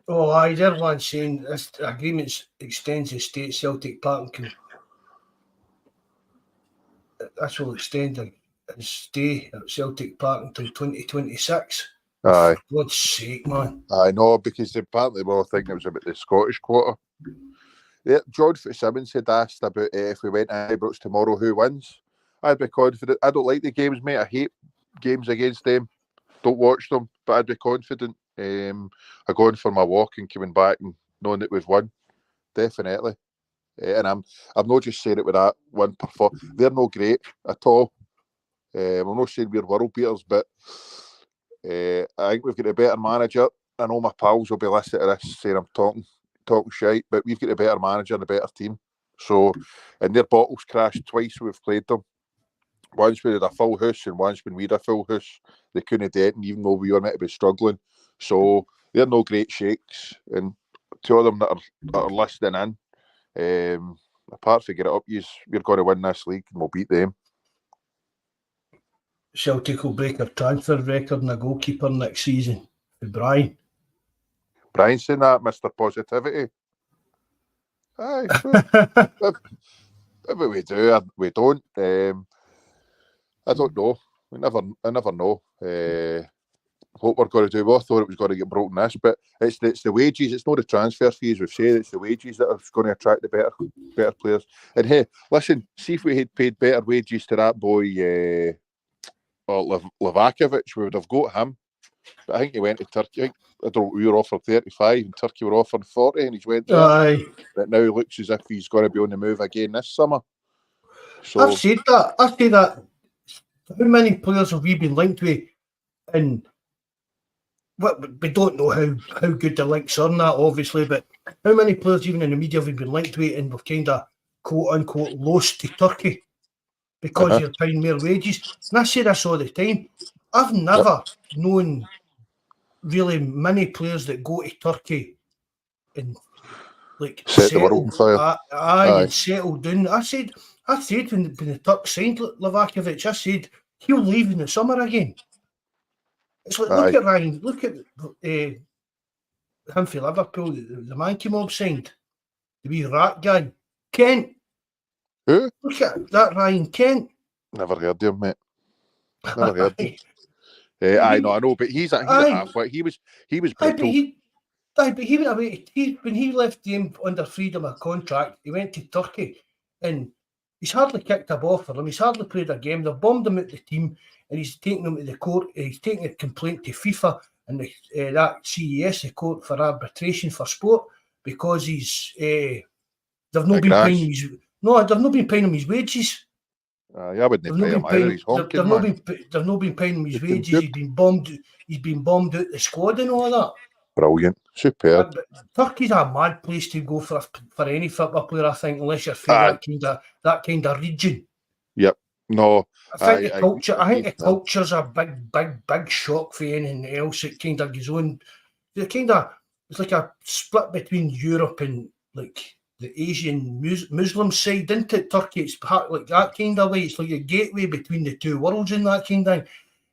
Oh, aye, they're one saying this agreement extends his stay at Celtic Park and this will extend his stay at Celtic Park until 2026. Aye. For God's sake, man. I know, because apparently we were thinking it was about the Scottish quarter. Yeah, George Fitzsimmons had asked about if we went to Ibrox tomorrow, who wins. I'd be confident. I don't like the games, mate. I hate games against them. Don't watch them, but I'd be confident. I'm going for my walk and coming back and knowing that we've won. Definitely. And I'm not just saying it with that one performance. They're no great at all. I'm not saying we're world beaters, but I think we've got a better manager. I know my pals will be listening to this saying I'm talking shite, but we've got a better manager and a better team. So, and their bottles crashed twice when we've played them. Once we had a full house and once when we had a full house. They couldn't do it, and even though we were meant to be struggling. So they're no great shakes. And two of them that are listening in, apart from get it up, we're going to win this league and we'll beat them. Celtic will break their transfer record and a goalkeeper next season. Brian. Brian's saying that, Mr. Positivity. Aye. Maybe we do, we don't. I don't know. I never know. What we're going to do. We thought it was going to get broken this, but it's the wages. It's not the transfer fees. We've said it's the wages that are going to attract the better players. And hey, listen, see if we had paid better wages to that boy Livakovic, we would have got him. But I think he went to Turkey. I don't know, we were offered 35 and Turkey were offered 40 and he's went there. Aye. But now it looks as if he's going to be on the move again this summer. So I've said that. I say that. How many players have we been linked with? And we don't know how good the links are in that, obviously, but how many players even in the media have we been linked with and we've kind of quote unquote lost to Turkey because you're paying more wages? And I say this all the time. I've never known really many players that go to Turkey and like set the world on fire. And settle down. I said when the Turks signed Livakovic, I said he'll leave in the summer again. It's like look at Ryan, look at him for Liverpool, the Mankey Mob signed, the wee rat guy, Kent. Who? Look at that Ryan Kent. Never heard of him, mate. Never heard of him. I know, but he's a halfway. He was brutal. But he went away. When he left the game under freedom of contract, he went to Turkey, and he's hardly kicked a ball for them. He's hardly played a game. They've bombed him at the team, and he's taken them to the court. He's taken a complaint to FIFA and that CES, the court for arbitration for sport, because he's they've not been paying him his they've not been paying him his wages. I wouldn't pay him either. He's honking, man. They've not been paying him his wages. He's been bombed out the squad and all that. Brilliant, superb. Turkey's a mad place to go for any football player, I think, unless you're from that kind of region. Yep. No. I think the culture's a big shock for anything else. It kind of goes on. It's like a split between Europe and like the Asian Muslim side, isn't it? Turkey, it's like that kind of way. It's like a gateway between the two worlds and that kind of thing.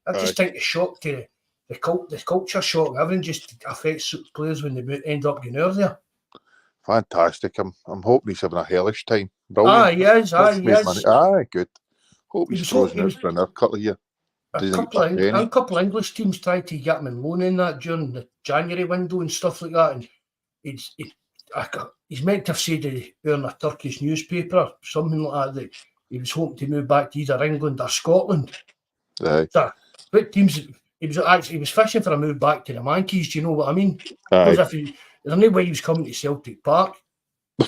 I just think the shock to the culture shock, everything just affects players when they end up getting out there. Fantastic. I'm hoping he's having a hellish time. Brilliant. He is. Good. Hope he's frozen out for another couple of years. A couple of English teams tried to get him in loan in that during the January window and stuff like that. And he's meant to have said he earned a Turkish newspaper, something like that he was hoping to move back to either England or Scotland. Right. So, what teams he was fishing for a move back to the Mankeys. Do you know what I mean? Aye. Because there's no way he was coming to Celtic Park.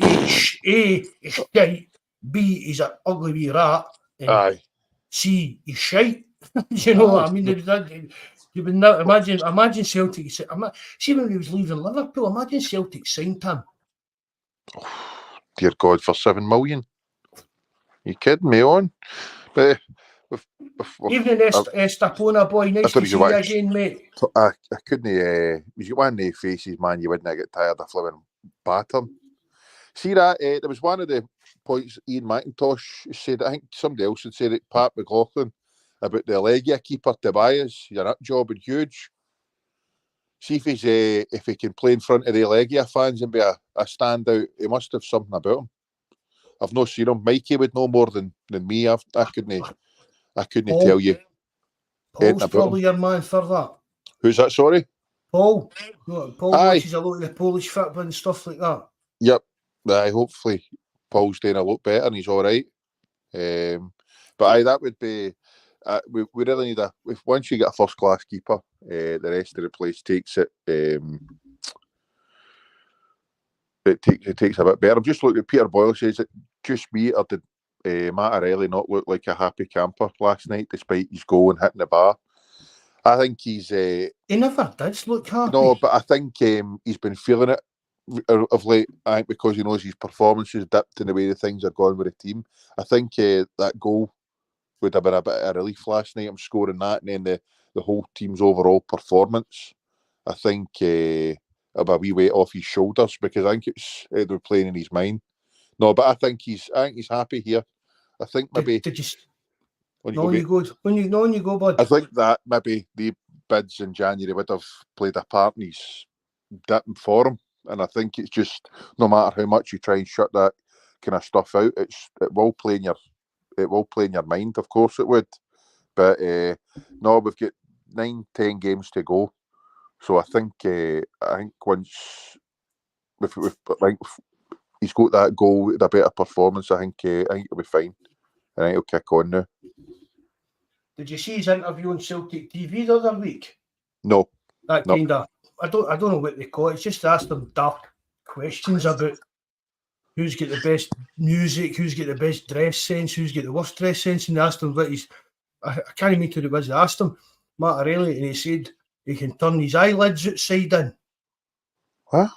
A, he's shite. B, he's an ugly wee rat. And Aye. C, he's shite. Do you know what I mean? You would not imagine Celtic. See when he was leaving Liverpool, imagine Celtic signed him. Dear God, for 7 million. You kidding me on? But Evening, Estapona boy. Nice to see you again, mate. I couldn't. He's got one of the faces, man. You wouldn't get tired of flipping batter. See that? There was one of the points Ian McIntosh said. I think somebody else had said it. Pat McLaughlin about the Legia keeper Tobias. Your nut job and huge. See if he can play in front of the Legia fans and be a standout. He must have something about him. I've not seen him. Mikey would know more than me. I couldn't tell you. Paul's probably your man for that. Who's that? Sorry, Paul. Paul watches a lot of the Polish football and stuff like that. Yep. Hopefully Paul's doing a lot better and he's all right. But that would be. We really need once you get a first class keeper, the rest of the place takes it. It takes a bit better. I'm just looking at Peter Boyle says it just me or did Matt O'Reilly not look like a happy camper last night despite his goal and hitting the bar? I think he's he never did look happy. No, but I think he's been feeling it of late. I think because he knows his performance has dipped in the way the things are going with the team. I think that goal would have been a bit of a relief last night. I'm scoring that, and then the whole team's overall performance, I think, a wee weight off his shoulders because I think they're playing in his mind. No, but I think he's happy here. I think maybe. Did you? On you go, bud. I think that maybe the bids in January would have played a part in his dipping for him, and I think it's just no matter how much you try and shut that kind of stuff out, it will play in your mind. Of course, it would. But no, we've got 9-10 games to go, so I think once he's got that goal with a better performance, I think he'll be fine. I think he'll kick on now. Did you see his interview on Celtic TV the other week? No. That kind of I don't know what they call it. It's just asked them daft questions about who's got the best music, who's got the best dress sense, who's got the worst dress sense, and they asked him what I can't remember who it was. They asked him Matt O'Reilly, and he said he can turn his eyelids outside in. What?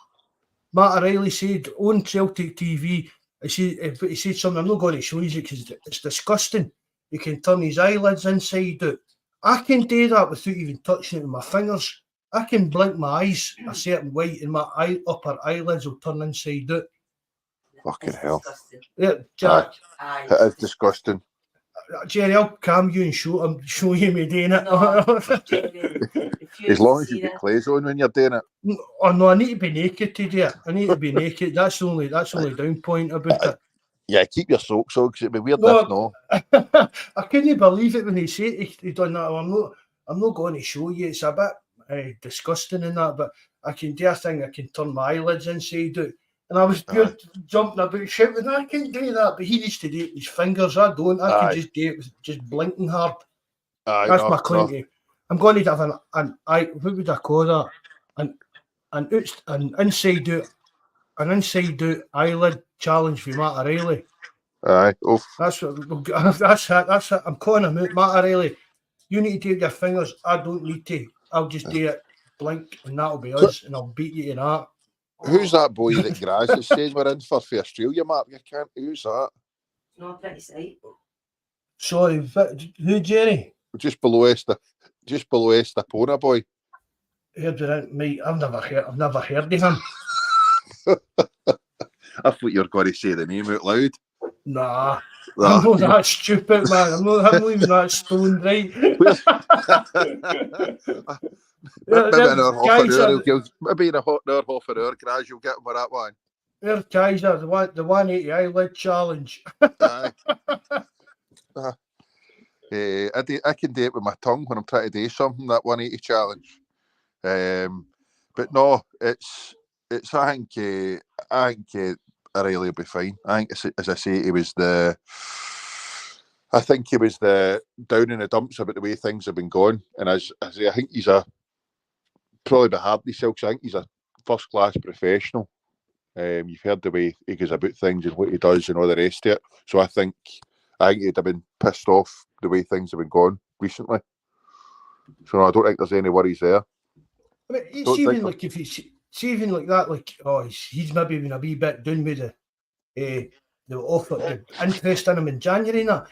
Matt O'Reilly said on Celtic TV, he said something, I'm not going to show you because it's disgusting. He can turn his eyelids inside out. I can do that without even touching it with my fingers. I can blink my eyes a certain way and my upper eyelids will turn inside out. Fucking hell. Yeah, Jack. It is disgusting. Jerry, I'll calm you and show you me doing it. As long as you get clothes on when you're doing it. Oh no, I need to be naked to do it. I need to be naked. That's the only down point about it. Yeah, keep your socks on because it'd be weird. No. I couldn't believe it when he said he done that. I'm not going to show you. It's a bit disgusting and that, but I can do a thing. I can turn my eyelids inside out. And I was jumping about shouting, I can do that, but he needs to do it with his fingers. I don't. I can just do it with just blinking hard. That's my claim to. I'm going to have an what would I call that? An inside out eyelid challenge for Matt O'Reilly. Aye. Oof. That's it. I'm calling him out, Matt O'Reilly. You need to do it with your fingers. I don't need to. I'll just do it. Blink, and that'll be us, and I'll beat you in that. Who's that boy that Graz that says we're in for Australia, Mark? You can't. Who's that? No, pretty sight. Sorry, who, Jerry? Just below Estapona, boy. Heard it, mate. I've never heard of him. I thought you were going to say the name out loud. Nah, I'm not that stupid, man. I'm not even that stoned, right? Maybe in an hour, half an hour, Graz, you'll get him with that one. There's Kaiser, the 180 eyelid challenge. I can do it with my tongue when I'm trying to do something, that 180 challenge. But no, it's I think O'Reilly will be fine. I think, as I say, he was I think he was down in the dumps about the way things have been going. And as I say, I think he's probably be hard on himself, 'cause I think he's a first-class professional. You've heard the way he goes about things and what he does and all the rest of it. So I think he'd have been pissed off the way things have been going recently. So no, I don't think there's any worries there. I mean, it's even like if he's even like that, like he's maybe been a wee bit down with the offer, the interest in him in January and that.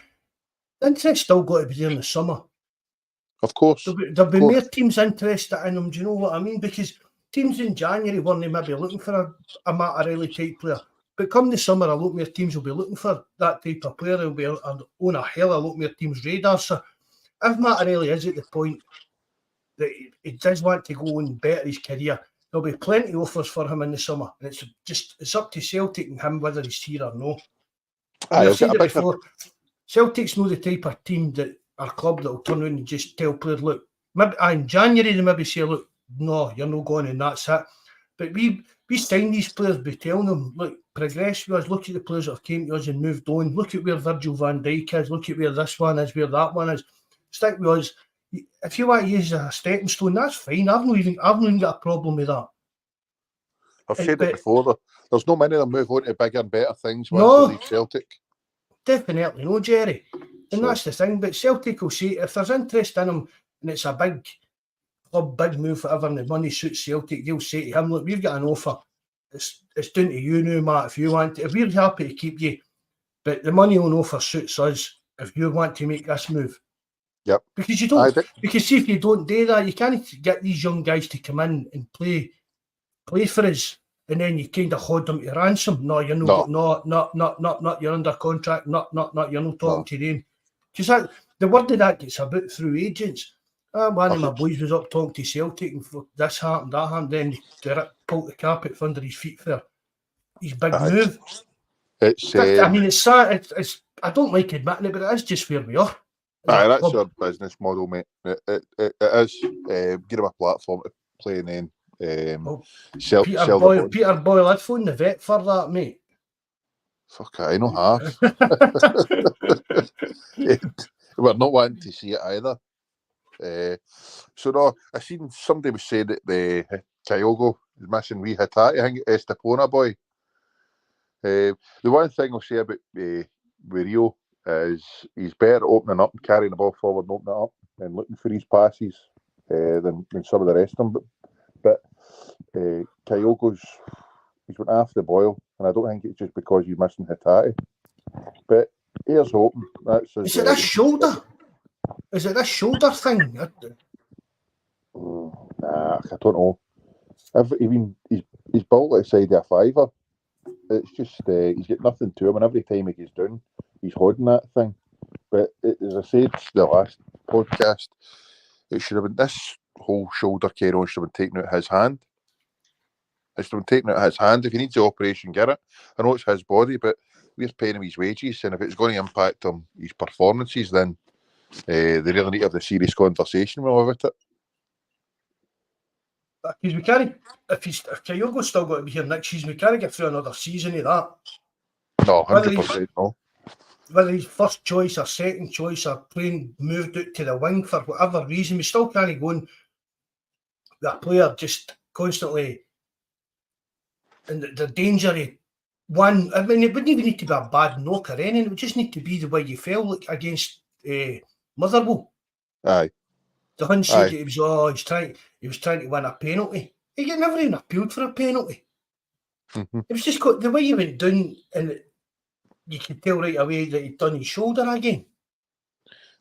The interest still got to be there in the summer. Of course. There'll be more teams interested in him, do you know what I mean? Because teams in January weren't maybe looking for a Mattarelli type player. But come the summer, a lot more teams will be looking for that type of player. They'll be on a hell of a lot more teams' radar. So if Mattarelli is at the point that he does want to go and better his career, there'll be plenty of offers for him in the summer. And it's up to Celtic and him whether he's here or no. I've said it before. Celtic's not the type of team that our club that will turn around and just tell players, look, maybe in January they maybe say, look, no, you're not going and that's it. But we sign these players by telling them, look, progress with us, look at the players that have came to us and moved on, look at where Virgil van Dijk is, look at where this one is, where that one is. Stick with us. If you want to use a stepping stone, that's fine. I've not even got a problem with that. I've said it before. There's no many of them move on to bigger and better things once they leave Celtic. Definitely no, Jerry. And that's the thing. But Celtic will say, if there's interest in him and it's a big club, big move, whatever, and the money suits Celtic, they'll say to him, look, we've got an offer. It's down to you now, Matt, if you want to. If we're happy to keep you, but the money on offer suits us if you want to make this move. Yep. Because you don't. Because see, if you don't do that, you can't get these young guys to come in and play for us, and then you kind of hold them to ransom. No, you're not. No. You're under contract. Not. You're not talking to them. Because the word of that gets about through agents. One of my boys was up talking to Celtic, and this happened, that happened. Then they pulled the carpet under his feet for his big move. I mean, it's sad. It's. I don't like admitting it, but it is just where we are. That's our business model, mate. It is. Give him a platform to play, and then sell. Peter Boyle, I'd phone the vet for that, mate. Fuck, I know half. We're not wanting to see it either. So no, I seen somebody was saying that the Kyogo is missing wee Hitati. I think Estepona boy. The one thing I'll say about with Rio is he's better opening up and carrying the ball forward and opening it up and looking for his passes than some of the rest of them. But Kyogo's he's went after the boil, and I don't think it's just because he's missing Hitati. But here's hoping. Is it this shoulder? Is it this shoulder thing? Nah, I don't know. He's built like side of a fiver. It's just he's got nothing to him, and every time he gets down, he's holding that thing. But as I said the last podcast, it should have been this whole shoulder care on should have been taken out of his hand. It should have been taken out of his hand. If he needs the operation, get it. I know it's his body, but we're paying him his wages, and if it's going to impact him his performances, then they really need to have the serious conversation about it. Because we can't, if Kyogo's still got to be here next season, we can't get through another season of that. No, 100% no. Whether he's first choice or second choice or playing moved out to the wing for whatever reason, we still can't go on with a player just constantly in the danger of one. I mean, it wouldn't even need to be a bad knock or anything. It would just need to be the way you felt like against Motherwell. Aye. The Hun said he was trying to win a penalty. He never even appealed for a penalty. Mm-hmm. It was just the way he went down, and you could tell right away that he'd done his shoulder again.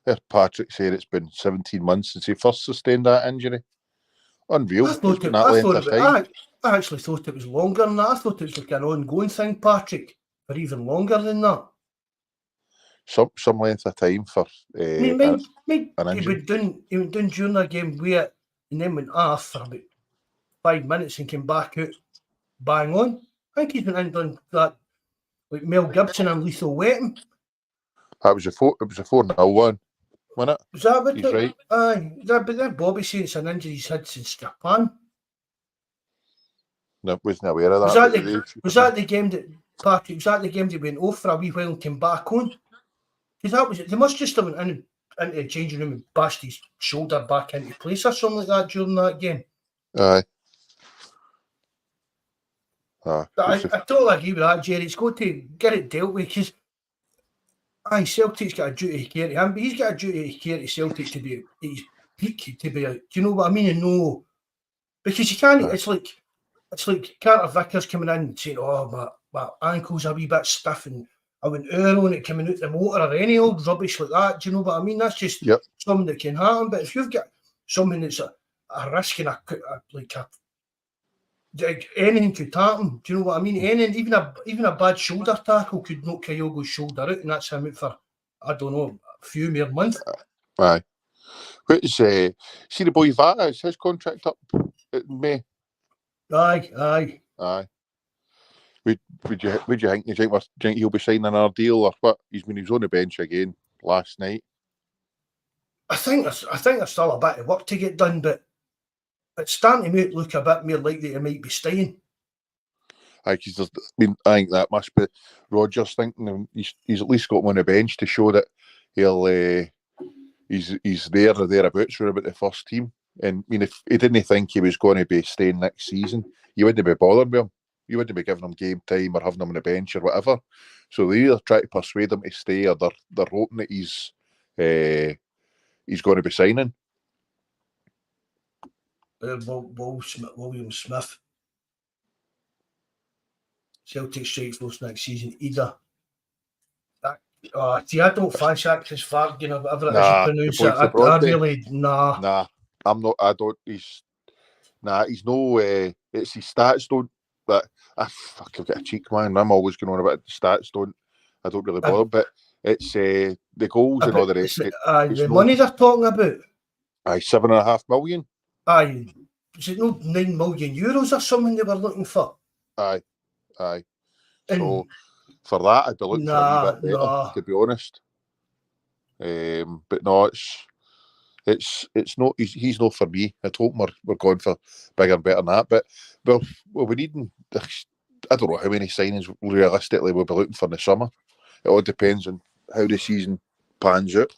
There's Patrick said it's been 17 months since he first sustained that injury. Unreal. I actually thought it was longer than that. I thought it was like an ongoing thing, Patrick, or even longer than that. Some length of time for he went down during the game with and then went off for about 5 minutes and came back out bang on. I think he's been in done that like Mel Gibson and Lethal Weapon. It was a 4-0 one, wasn't it? Was that what he's right? Aye. But then Bobby saying it's an injury he's had since Japan. No, wasn't aware of that. Was that the game that Patrick? Was that the game that went off for a wee while and came back on? Because that was it. They must just have went into the changing room and bashed his shoulder back into place or something like that during that game. Aye. But I totally agree with that, Jerry. It's got to get it dealt with because Celtic's got a duty of care to him, but he's got a duty of care to Celtic to be at his peak, to be. Do you know what I mean? And no, because you can't. It's like Carter Vickers coming in and saying, "Oh, my ankle's a wee bit stiff," and I went early on it coming out the motor or any old rubbish like that. Do you know what I mean? That's just something that can happen. But if you've got something that's a risk and anything could happen. Do you know what I mean? Anything, even a bad shoulder tackle could knock Kyogo's shoulder out, and that's him out for, I don't know, a few more months. Aye. See the boy Vata, is his contract up in May? Aye. Would you think? Do you think he'll be signing another deal or what? He was on the bench again last night. I think there's still a bit of work to get done, but it's starting to look a bit more likely he might be staying. I think that must be Rodgers thinking he's at least got him on the bench to show that he's there or thereabouts for about the first team. And I mean, if he didn't think he was going to be staying next season, you wouldn't be bothered with him. You wouldn't be giving him game time or having him on the bench or whatever. So they either try to persuade him to stay or they're hoping that he's going to be signing. William Smith. Celtic strike force next season either. See, I don't fancy that because Vargan or whatever it is you pronounce it. I really Nah, I'm not. I don't. He's no. It's his stats don't. But I've got a cheek, man. I'm always going on about the stats. I don't really bother. But it's the goals and all the rest. The money they're talking about. $7.5 million. Is it not €9 million or something they were looking for? Aye. So for that, I'd be looking for a wee bit better, to be honest. But no, it's not. He's not for me. I hope we're going for bigger and better than that. But we need. I don't know how many signings realistically we'll be looking for in the summer. It all depends on how the season pans out.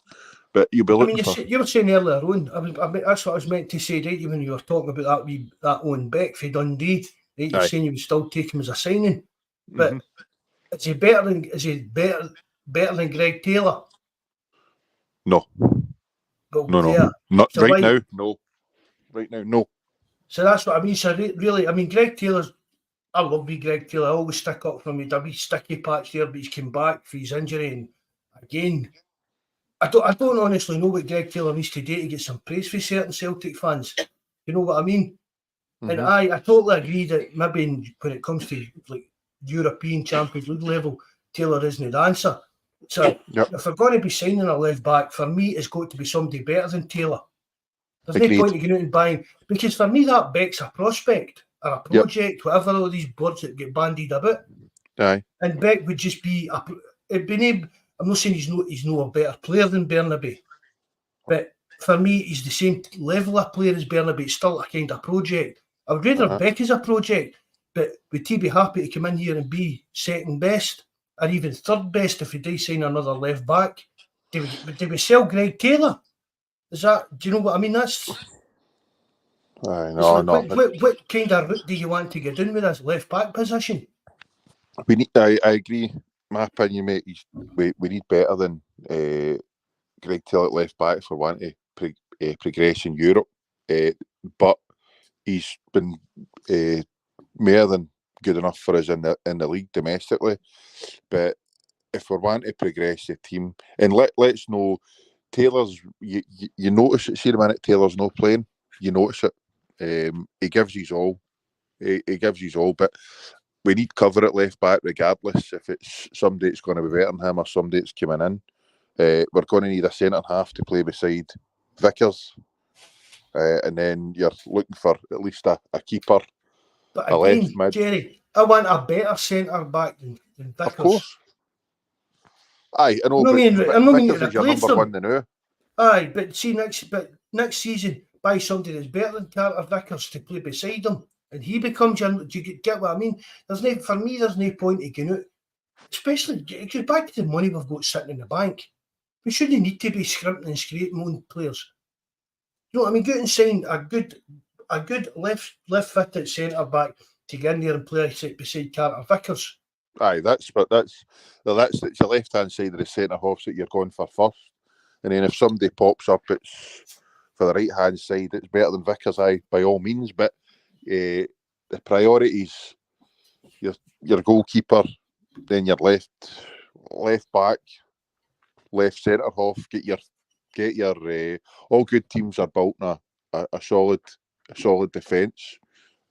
But you'll be looking for. You were saying earlier on. That's what I was meant to say, right? When you were talking about that Owen Beck for Dundee, right? You're saying you would still take him as a signing, but is he better than Greg Taylor? No. Well, no. Not so right now. No. Right now, no. So that's what I mean. So really, I mean, Greg Taylor's. I love Greg Taylor. I always stick up for him. He had a wee sticky patch there, but he's come back for his injury, and again, I don't honestly know what Greg Taylor needs to do to get some praise for certain Celtic fans. You know what I mean? And I totally agree that maybe when it comes to like European Champions League level, Taylor isn't the answer. So if we're going to be signing a left back, for me, it's got to be somebody better than Taylor. There's no point in going out and buying, because for me that Beck's a prospect or a project, whatever all these words that get bandied about. Aye. And Beck would just be I'm not saying he's no a better player than Bernabe, but for me he's the same level of player as Bernabe. It's still a kind of project. I would rather Beck as a project, but would he be happy to come in here and be second best or even third best if he does sign another left back? Do we sell Greg Taylor? Do you know what I mean? That's. What kind of route do you want to get down with this left back position? I agree. My opinion, mate, we need better than Greg Taylor at left back for wanting to progress in Europe. But he's been more than good enough for us in the league domestically. But if we're wanting to progress the team, and let's know, Taylor's, you notice it. See the minute Taylor's not playing, you notice it. He gives his all. He gives his all, but we need cover at left back regardless if it's somebody that's going to be better than him or somebody that's coming in. We're going to need a centre half to play beside Vickers. And then you're looking for at least a keeper. But again, Jerry, I want a better centre back than Vickers. Of course. Aye, I know. Vickers is your number one now. Aye, but see next season, buy somebody that's better than Carter Vickers to play beside him, and he becomes your. Do you get what I mean? There's no point in going out, especially it goes back to the money we've got sitting in the bank. We shouldn't need to be scrimping and scraping on players. You know what I mean? Go and sign a good left-footed centre back to get in there and play beside Carter Vickers. Aye, that's it's your left hand side of the centre half that you're going for first, and then if somebody pops up, it's for the right hand side. It's better than Vickers, aye, by all means. But the priorities, your goalkeeper, then your left back, left centre half. Get your all good teams are built on a solid defence.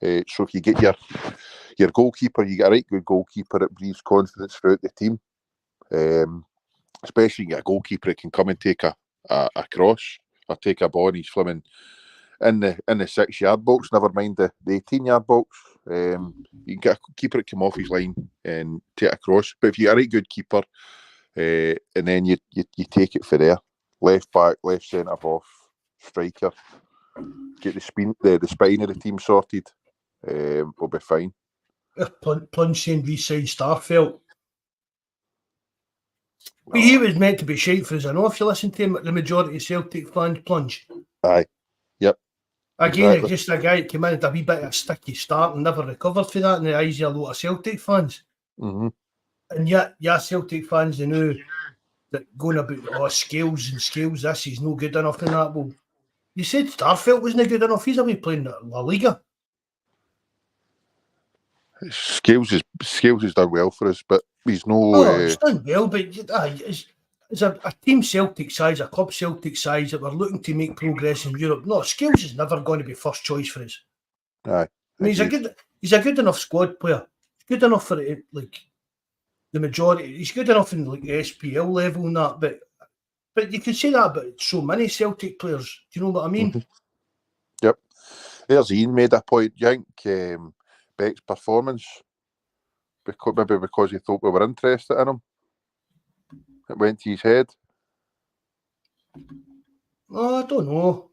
So if you get your goalkeeper, you get a right good goalkeeper that breathes confidence throughout the team. Especially you get a goalkeeper that can come and take a cross or take a ball and he's swimming in the 6-yard box, never mind the 18-yard box. You can get a keeper that come off his line and take a cross. But if you get a right good keeper, and then you take it for there. Left back, left centre half, striker. Get the spine of the team sorted. We'll be fine. Plunge saying re-sign Starfelt. But he was meant to be shite for us. I know if you listen to him, the majority of Celtic fans plunge. Aye. Yep. Again, exactly. It's just a guy that came in and had a wee bit of a sticky start and never recovered for that in the eyes of a lot of Celtic fans. Mm-hmm. And yet, Celtic fans, they know that going about scales, this is no good enough in that. Well, you said Starfelt wasn't good enough. He's away playing La Liga. Scales has done well for us, but he's no. He's done well, but it's a team Celtic size, a club Celtic size that we're looking to make progress in Europe. No, Scales is never going to be first choice for us. Aye, I mean, he's a good enough squad player. He's good enough for it, like the majority. He's good enough in like the SPL level and that, but you can say that about so many Celtic players. Do you know what I mean? Mm-hmm. Yep. There's Ian made a point. Do you think Beck's performance, because he thought we were interested in him, it went to his head? Oh, I don't know.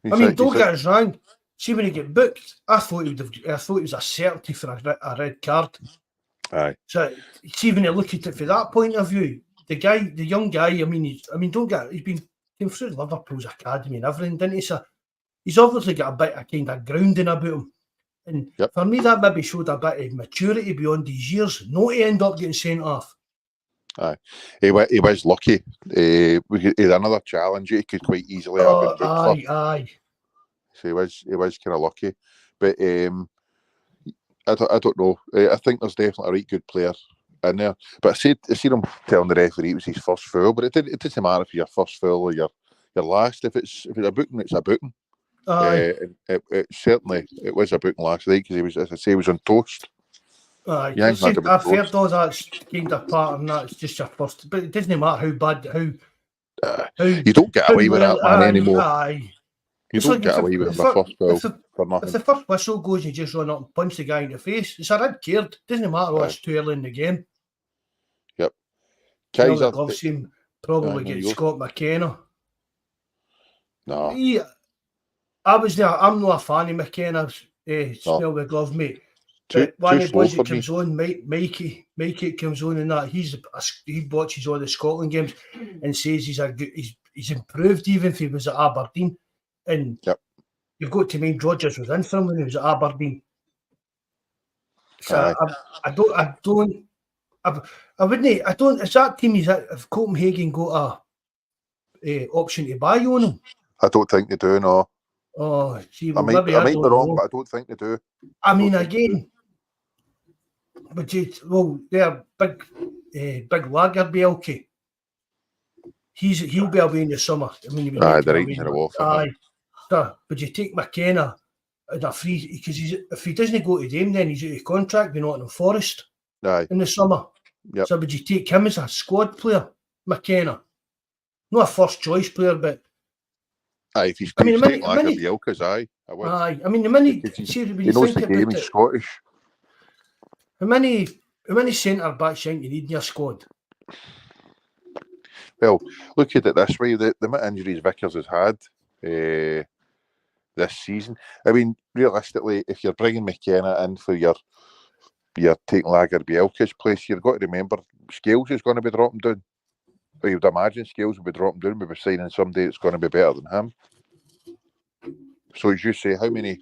Don't get us wrong. See, when he get booked, I thought he was a certainty for a red card. Aye. So, see, when you look at it from that point of view, the young guy. He's came through Liverpool's academy and everything, didn't he? So he's obviously got a bit of kind of grounding about him. And for me, that maybe showed a bit of maturity beyond his years, not to end up getting sent off. Aye, he was lucky. He had another challenge he could quite easily have been booked for. Aye. So he was kind of lucky, but I don't know. I think there's definitely a right good player in there. But I seen him telling the referee it was his first foul. But it doesn't matter if you're first foul or you're last. If it's a booking, it's a booking. It certainly was a booking last night because he was, as I say, he was on toast. I've heard all that's kind of part of that. It's just your first, but it doesn't matter how bad you don't get away with that, man, anymore. Aye. You don't get away with the first foul for nothing. If the first whistle goes, you just run up and punch the guy in the face. It's a red card. It doesn't matter what's too early in the game. Yep. Kaiser. Gloves team probably get Scott McKenna. No. I was there. I'm not a fan of McKenna's smell the glove, mate. But when he comes on, Mikey comes on and that, he watches all the Scotland games and says he's improved even if he was at Aberdeen. And you've got to mind Rodgers was in for him when he was at Aberdeen. So I wouldn't. Is that team? If Copenhagen got a option to buy on him? I don't think they do. No. Oh, see, I might be wrong, but I don't think they do. I mean, again, but they're big lager Bielke. He'll be away in the summer. I mean, they're right off. Aye, but you take McKenna and a free because if he doesn't go to them, then he's out of contract with Nottingham Forest. Aye. In the summer. Yep. So would you take him as a squad player, McKenna? Not a first choice player, but. Aye, if he's like Bielka's, I would. Aye, I mean the minute he knows the game. He's Scottish. How many centre backs you need in your squad? Well, look at it this way: the amount of injuries Vickers has had this season. I mean, realistically, if you're bringing McKenna in for your you're taking Lagerbielke's place. You've got to remember, Scales is going to be dropping down. Well, you'd imagine Scales will be dropping down. We'll be signing somebody that's going to be better than him. So as you say, how many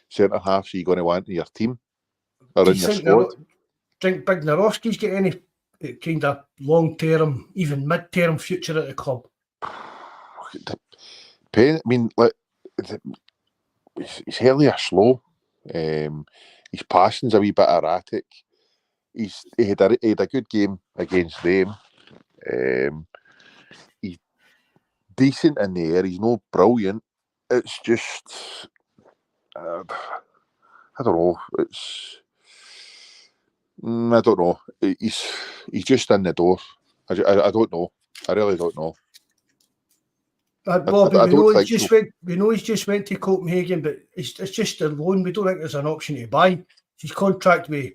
centre halves are you going to want in your team or Do in you your think squad? think Big Narowski's got any kind of long-term, even mid-term future at the club? I mean, like, he's hardly slow. His passing's a wee bit erratic. He had a good game against them. He's decent in the air. He's not brilliant. It's just, I don't know. I don't know. He's just in the door. I don't know. I really don't know. Bobby, I we don't know think he's just went. We know he's just went to Copenhagen, but it's just a loan. We don't think there's an option to buy. His contract with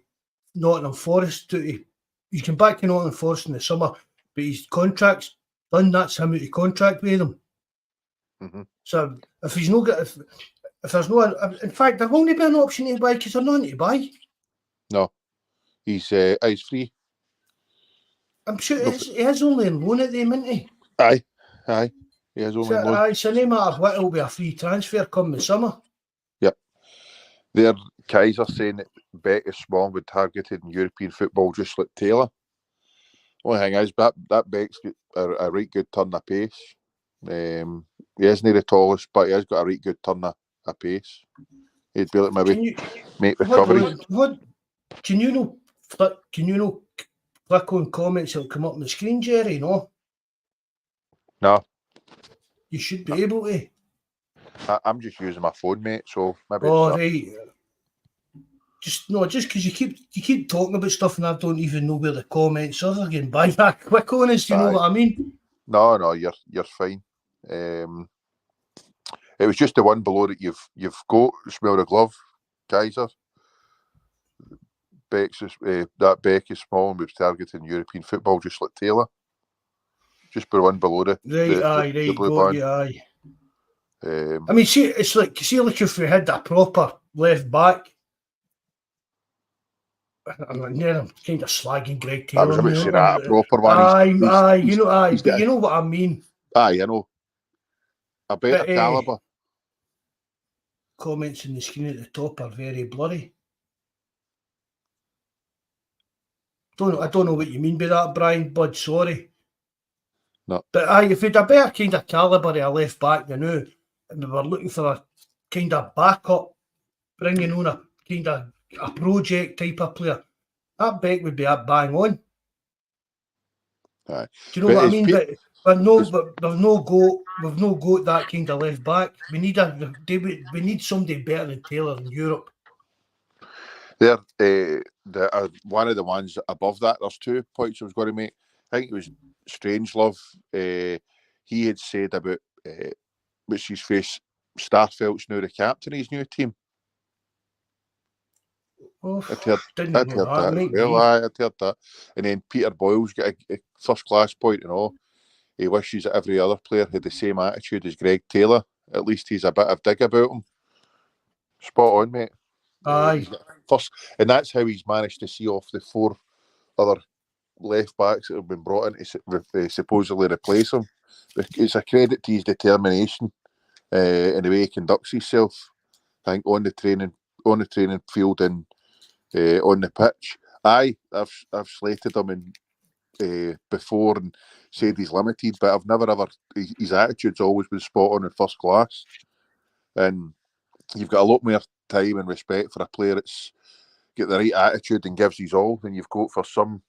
Nottingham Forest. He's come back to Nottingham Forest in the summer, but his contract's done. That's him out of contract with them. Mm-hmm. So if he's not got, if there's no, in fact, there won't be an option to buy because there's nothing to buy. No, he's free. I'm sure he is only on loan at the moment. Aye. He has only loan. So no matter what, it'll be a free transfer come the summer. Yep. There, Kaiser saying that Beck is small but targeted in European football just like Taylor. Only thing is, that Beck's got a right good turn of pace. He isn't the tallest, but he has got a right good turn of pace. He'd be like maybe make recovery. What can you know? Click on comments that'll come up on the screen, Jerry? No. No. You should be able to. I'm just using my phone, mate. So maybe. Oh right. Just because you keep talking about stuff and I don't even know where the comments are. They're getting by that quick on us. Do you know what I mean? No, you're fine. It was just the one below that you've got. Smell the glove, Kaiser. That Beck is small and was targeting European football just like Taylor. Just the one below the blue band. Aye. I mean, see, it's like if we had a proper left back. I'm kind of slagging Greg Taylor. I was about to say that a proper one. But you know what I mean. Aye, I know. A better calibre. Comments on the screen at the top are very blurry. I don't know what you mean by that, Brian Bud, sorry. No. But if we had a better kind of calibre of a left back than now, and we were looking for a kind of backup, bringing on a kind of a project type of player, that Beck would be up bang on. Aye. Do you know what I mean? But we've no got that kind of left back. We need somebody better than Taylor in Europe. There, one of the ones above that. There's 2 points I was going to make. I think it was Strangelove. He had said about which his face. Starfelt's now the captain of his new team. Oh, I'd heard that. I'd heard that. And then Peter Boyle's got a first-class point and all. He wishes that every other player had the same attitude as Greg Taylor. At least he's a bit of dig about him. Spot on, mate. Aye. First, and that's how he's managed to see off the 4 other left backs that have been brought in to supposedly replace him. It's a credit to his determination and the way he conducts himself. I think on the training field and on the pitch. I've slated him before and said he's limited, but I've never ever. His attitude's always been spot on and first class. And you've got a lot more time and respect for a player that's got the right attitude and gives his all than you've got for some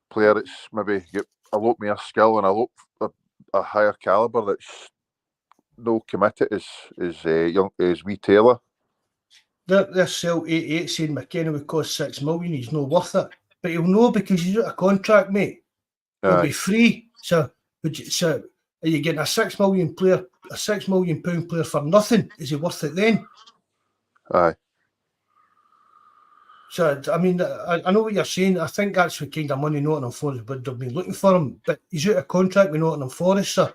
player that's maybe got a lot more skill and a higher calibre that's no committed as wee Taylor. This Celt 88 saying McKenna would cost $6 million. He's not worth it, but he'll know because he's out of contract, mate. He'll be free. So are you getting a £6 million player, a £6 million player for nothing? Is he worth it then? Aye. So I mean, I know what you're saying. I think that's the kind of money Nottingham Forest would have been looking for him, but he's out of contract with Nottingham Forest, so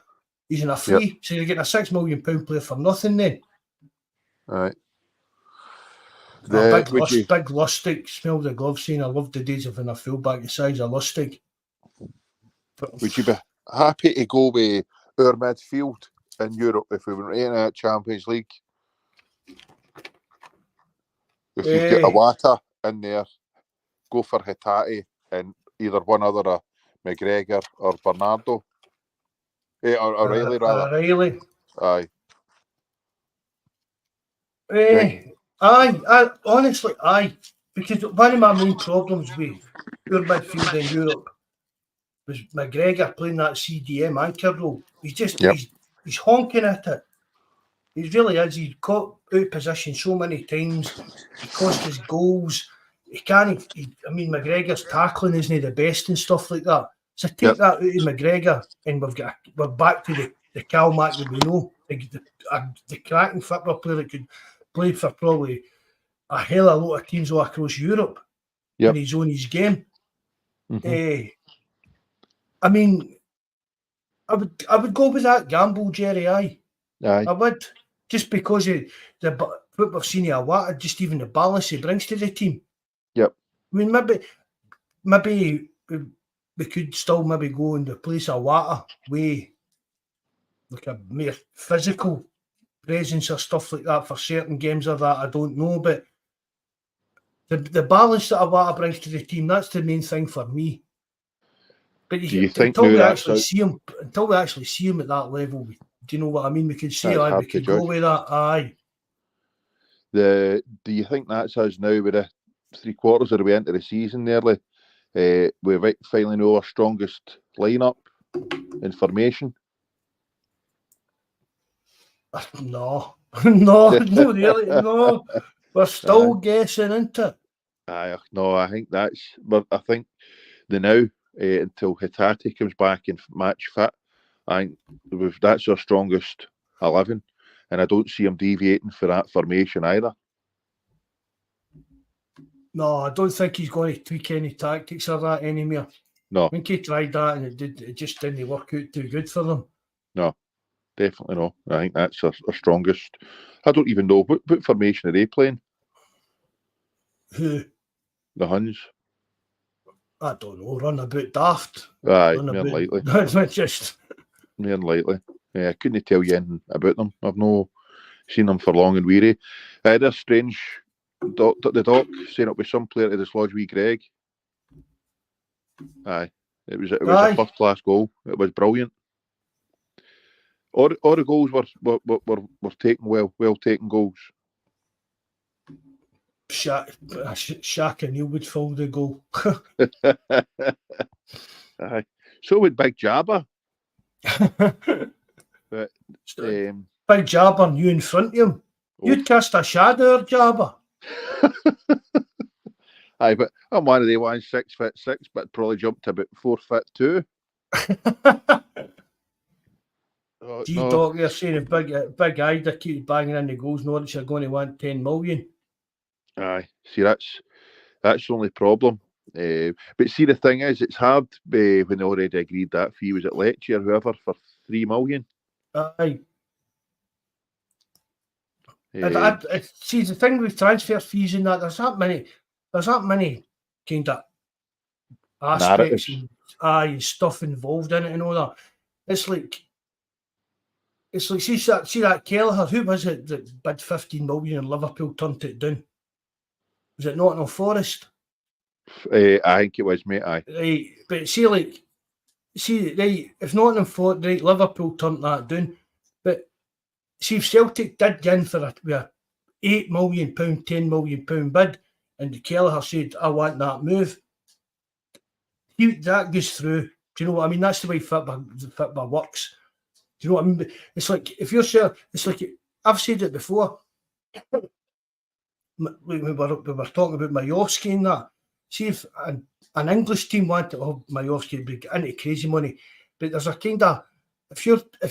he's in a free. Yep. So you're getting a £6 million player for nothing then. Aye. Big Lustig, smell the glove saying I love the days of when I feel back the size of Lustig. Would you be happy to go with our midfield in Europe if we were in a Champions League? If you get Awata in there, go for Hitati and either one other McGregor or Bernardo. Or O'Reilly, rather. O'Reilly. Aye. Aye, honestly, aye. Because one of my main problems with our midfield in Europe was McGregor playing that CDM anchor role. He's just he's honking at it. He really is. He's got out of position so many times. He cost us goals. He can't. McGregor's tackling isn't the best and stuff like that. So take that out of McGregor, and we're back to the Cal Mack that we know, the cracking football player that could play for probably a hell of a lot of teams all across Europe. And he's on his game. I would go with that gamble, Jerry. Aye. I would, just because of what we've seen of Awata, just even the balance he brings to the team. Yep. I mean, maybe we could still maybe go and replace Awata with like a mere physical presence or stuff like that for certain games or that. I don't know, but the balance that Awata brings to the team, that's the main thing for me. But until we actually see him at that level, do you know what I mean? We could say, we could go with that. Aye. Do you think that's us now with the 3/4 of the way into the season nearly? We finally know our strongest lineup in formation. No, not really. No, we're still guessing, isn't it? No, I think but I think now until Hitati comes back and match fit, I think that's our strongest 11, and I don't see him deviating for that formation either. No, I don't think he's going to tweak any tactics or that anymore. No. I think he tried that and it just didn't work out too good for them. No, definitely not. I think that's our strongest. I don't even know. What formation are they playing? Who? The Huns. I don't know. Run about daft. Aye, more than likely. Just... More than likely. Yeah, I couldn't tell you anything about them. I've no seen them for long and weary. They're strange. The doc saying it was some player to dislodge wee Greg. Aye, it was a first class goal. It was brilliant. All the goals were taken well taken goals. Shaq and Neil would fill the goal. Aye, so would Big Jabba. But Big Jabba and you in front of him. You'd cast a shadow, Jabba. Aye, but I'm one of the ones 6'6", but probably jumped to about 4'2". Doc, you're saying a big Ida keeps banging in the goals, know that you're going to want 10 million. Aye, see that's the only problem. But see, the thing is, it's hard when they already agreed that fee. Was it Lecce or whoever for 3 million? Aye. See, the thing with transfer fees and that, there's that many kind of aspects and stuff involved in it and all that. It's like see that Kelleher, who was it that bid 15 million and Liverpool turned it down? Was it Nottingham Forest? I think it was, mate. Aye. Right, but if Nottingham Forest, right, Liverpool turned that down, but see if Celtic did get in for a £8 million, £10 million bid, and Kelleher said, I want that move, that goes through. Do you know what I mean? That's the way football works. Do you know what I mean? It's like, if you're sure, it's like, I've said it before, we were talking about Majowski and that. See if an English team wanted to have Majowski be into crazy money, but there's a kind of, if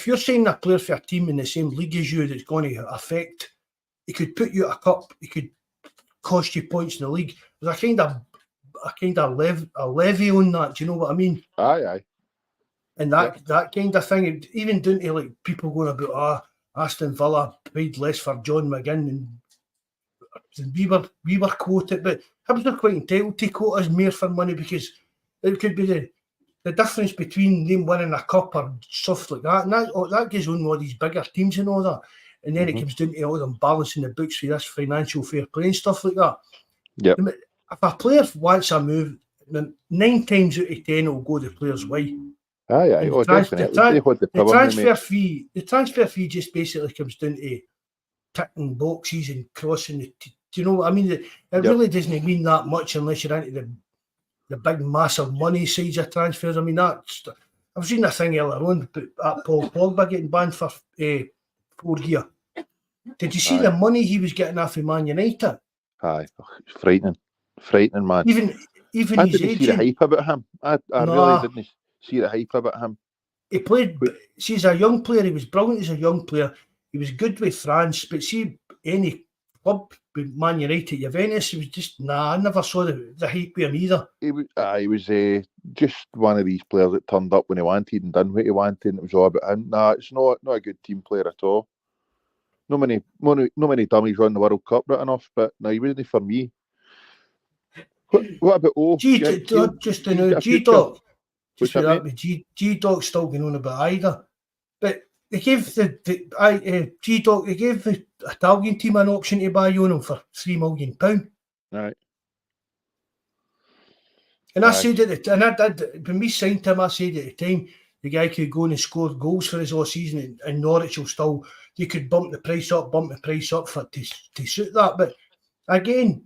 you're signing a player for a team in the same league as you that's going to affect, it could put you at a cup, it could cost you points in the league. There's a kind of levy on that. Do you know what I mean? Aye. And that kind of thing, even down to like people going about, Aston Villa paid less for John McGinn and we were quoted, but Hibs are quite entitled to quote us more for money because it could be the difference between them winning a cup or stuff like that, and that goes on with all these bigger teams and all that, and then it comes down to all them balancing the books for this financial fair play and stuff like that. Yep. If a player wants a move, then 9 times out of 10 it'll go the player's way. Aye. And Oh, definitely. The transfer fee just basically comes down to ticking boxes and crossing the. Do you know what I mean? It really doesn't mean that much unless you're into the big massive money sides of transfers. I mean, I've seen a thing earlier on about Paul Pogba getting banned for 4 years. Did you see the money he was getting off of Man United? Aye, it's frightening, man. Even I his didn't agent, see the hype about him. I really didn't see the hype about him. He played. See, as a young player, he was brilliant as a young player. He was good with France, but see, any club with Man United, Juventus, he was just I never saw the hype with him either. He was just one of these players that turned up when he wanted and done what he wanted, and it was all about him. Nah, it's not a good team player at all. No many dummies won the World Cup right enough, but no, he wasn't for me. What about G-Dog? G-Dog's still going on about either. But they gave G-Dog, they gave the Italian team an option to buy on him for £3 million. Right. And I said when we signed him, I said at the time, the guy could go and score goals for us all season, and Norwich will still, you could bump the price up for to suit that. But again,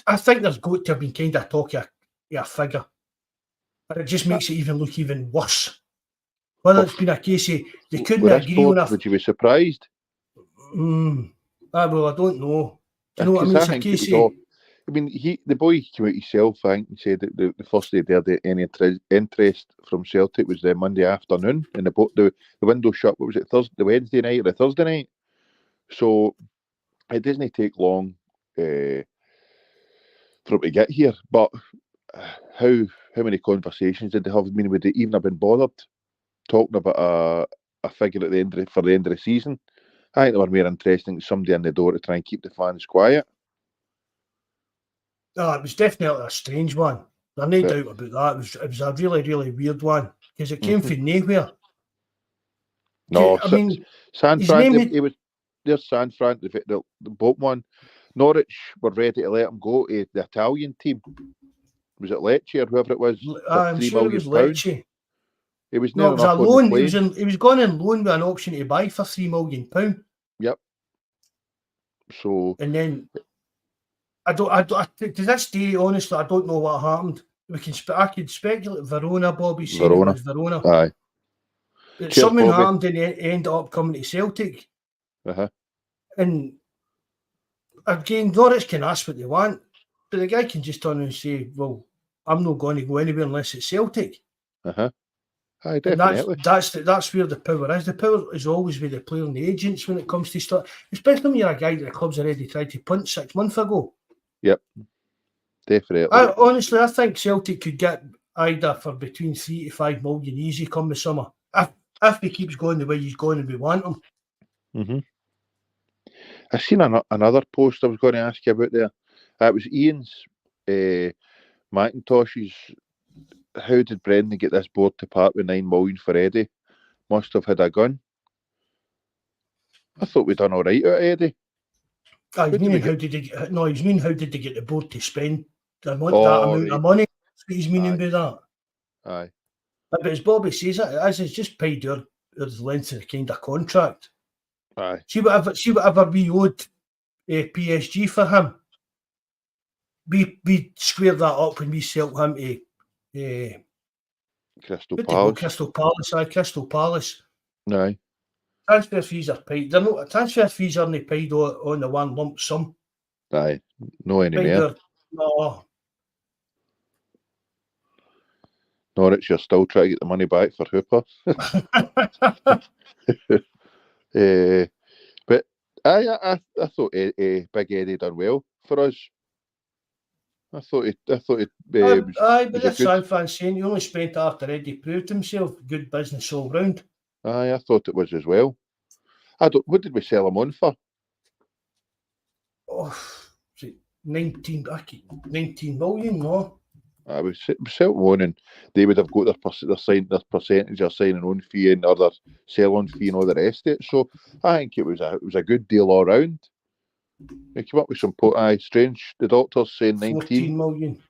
I think there's got to have been kind of talk of a figure. But it just makes it even look even worse. Whether it's been a case of they couldn't agree on a... Would you be surprised? Well, I don't know. Do you know what I mean? It's a case of... I mean, the boy came out himself, I think, and said that the first day there had any interest from Celtic was the Monday afternoon, and the window shut. What was it? The Wednesday night or the Thursday night? So it doesn't take long for him to get here. But how many conversations did they have? I mean, would they even have been bothered talking about a figure at for the end of the season? I think they were more interesting than somebody in the door to try and keep the fans quiet. No, it was definitely a strange one. There's no doubt about that. It was a really, really weird one because it came from nowhere. No, I mean, San Fran. There's San Fran, the boat one. Norwich were ready to let him go to the Italian team. Was it Lecce or whoever it was? I'm sure it was Lecce. It was no, it was a loan. He was gone in loan with an option to buy for £3 million. Yep. So and then. I to this day, honestly, I don't know what happened. I could speculate Verona, Bobby said it was Verona. Aye. But something happened and he ended up coming to Celtic. And again, Norwich can ask what they want, but the guy can just turn and say, well, I'm not going to go anywhere unless it's Celtic. Aye, definitely. And that's where the power is. The power is always with the player and the agents when it comes to stuff, especially when you're a guy that the club's already tried to punt 6 months ago. Yep, definitely. Honestly, I think Celtic could get either for between 3 to 5 million easy come the summer. If he keeps going the way he's going and we want him. I seen another post I was going to ask you about there. It was Ian's Macintosh's. How did Brendan get this board to part with 9 million for Eddie? Must have had a gun. I thought we'd done all right out of Eddie. How did they get the board to spend that amount of money? That's what he's meaning by that. Aye. But as Bobby says, it's just paid the length of the kind of contract. Aye. See whatever we owed PSG for him. We squared that up when we sold him to Crystal Palace. Crystal Palace. Aye. Transfer fees are paid. Transfer fees aren't paid on the one lump sum. Aye, no anymore. No. Norwich, you're still trying to get the money back for Hooper. But I thought Big Eddie done well for us. I thought it. But this San Fran saying he only spent after Eddie proved himself. Good business all round. Aye, I thought it was as well. What did we sell him on for? is it 19 million, no? I was Celtic won, and they would have got their percentage, their signing on fee, and other sell-on fee, and all the rest of it. So I think it was a good deal all round. They came up with some strange. The doctor's saying 19. 14 million.